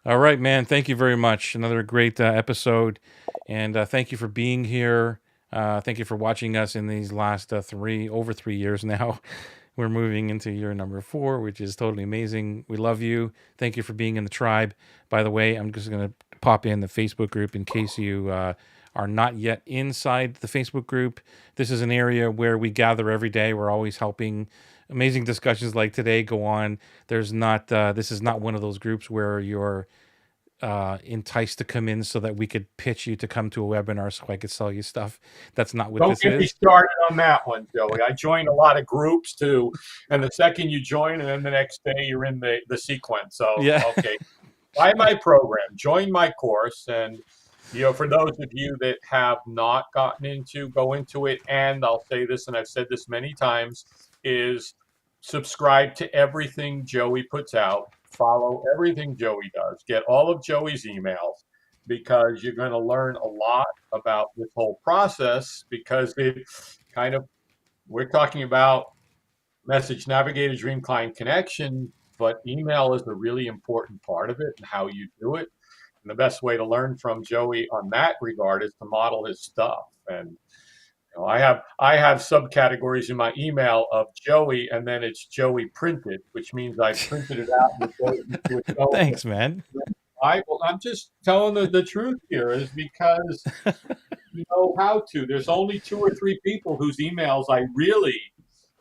All right, man. Thank you very much. Another great episode. And thank you for being here. Thank you for watching us in these last over 3 years now. We're moving into year number 4, which is totally amazing. We love you. Thank you for being in the tribe. By the way, I'm just going to pop in the Facebook group in case you are not yet inside the Facebook group. This is an area where we gather every day. We're always helping. Amazing discussions like today go on. There's not. This is not one of those groups where you're enticed to come in so that we could pitch you to come to a webinar so I could sell you stuff. That's not what this is. Don't get me started on that one, Joey. I joined a lot of groups too, and the second you join, and then the next day you're in the sequence. So Yeah. Okay, buy my program, join my course, and for those of you that have not gotten into, go into it. And I'll say this, and I've said this many times, is subscribe to everything Joey puts out. Follow everything Joey does. Get all of Joey's emails, because you're going to learn a lot about this whole process, because we're talking about message navigator, dream client connection, but email is a really important part of it and how you do it. And the best way to learn from Joey on that regard is to model his stuff. And I have subcategories in my email of Joey, and then it's Joey printed, which means I printed it out and put it into a note. Thanks, man. I'm just telling the truth here, is because you know how to. There's only 2 or 3 people whose emails I really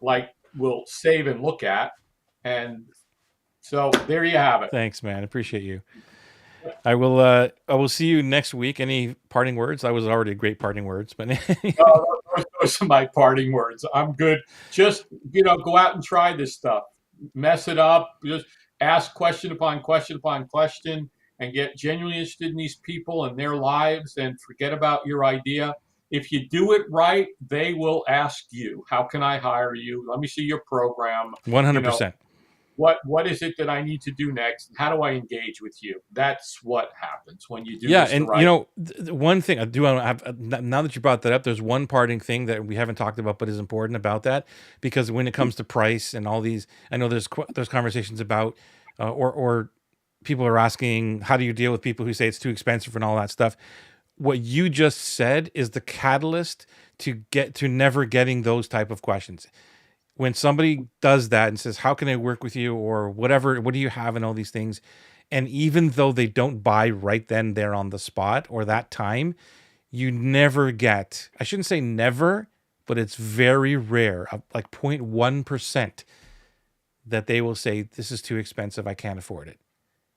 will save and look at, and so there you have it. Thanks, man. Appreciate you. I will see you next week. Any parting words? I was already great parting words, but those are my parting words. I'm good. Just go out and try this stuff. Mess it up. Just ask question upon question upon question, and get genuinely interested in these people and their lives, and forget about your idea. If you do it right, they will ask you, "How can I hire you? Let me see your program." 100%. What is it that I need to do next? How do I engage with you? That's what happens when you do. Yeah, this and right. one thing I do want to have, now that you brought that up, there's one parting thing that we haven't talked about, but is important about that, because when it comes to price and all these, I know there's conversations about, or people are asking, how do you deal with people who say it's too expensive and all that stuff? What you just said is the catalyst to get to never getting those type of questions. When somebody does that and says, how can I work with you, or whatever, what do you have, and all these things, and even though they don't buy right then there on the spot or that time, you never get, I shouldn't say never, but it's very rare, like 0.1%, that they will say, this is too expensive, I can't afford it.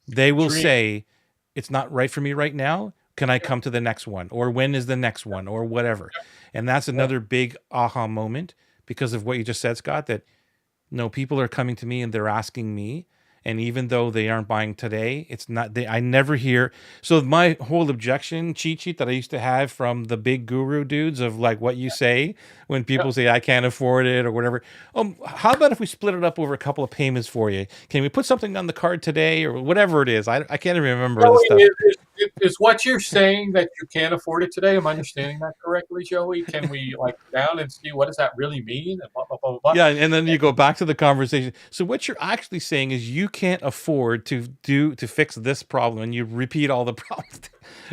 They will say, it's not right for me right now. Can I come to the next one? Or when is the next one? Or whatever. And that's another big aha moment, because of what you just said, Scott, that no, people are coming to me and they're asking me. And even though they aren't buying today, it's not, I never hear. So my whole objection cheat sheet that I used to have from the big guru dudes of like what you say when people say I can't afford it or whatever. How about if we split it up over a couple of payments for you? Can we put something on the card today or whatever it is? I can't even remember the stuff. is what you're saying that you can't afford it today? Am I understanding that correctly, Joey? Can we like go down and see what does that really mean? And blah blah blah blah. Blah. Yeah, and then you go back to the conversation. So what you're actually saying is you can't afford to fix this problem, and you repeat all the problems.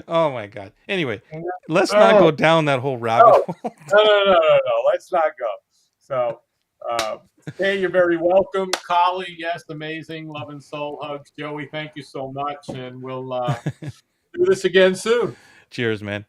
Oh my god. Anyway, let's not Oh, go down that whole rabbit no, hole. no. Let's not go. So, hey, you're very welcome, Collie. Yes, amazing, love and soul hugs, Joey. Thank you so much, and we'll do this again soon. Cheers, man.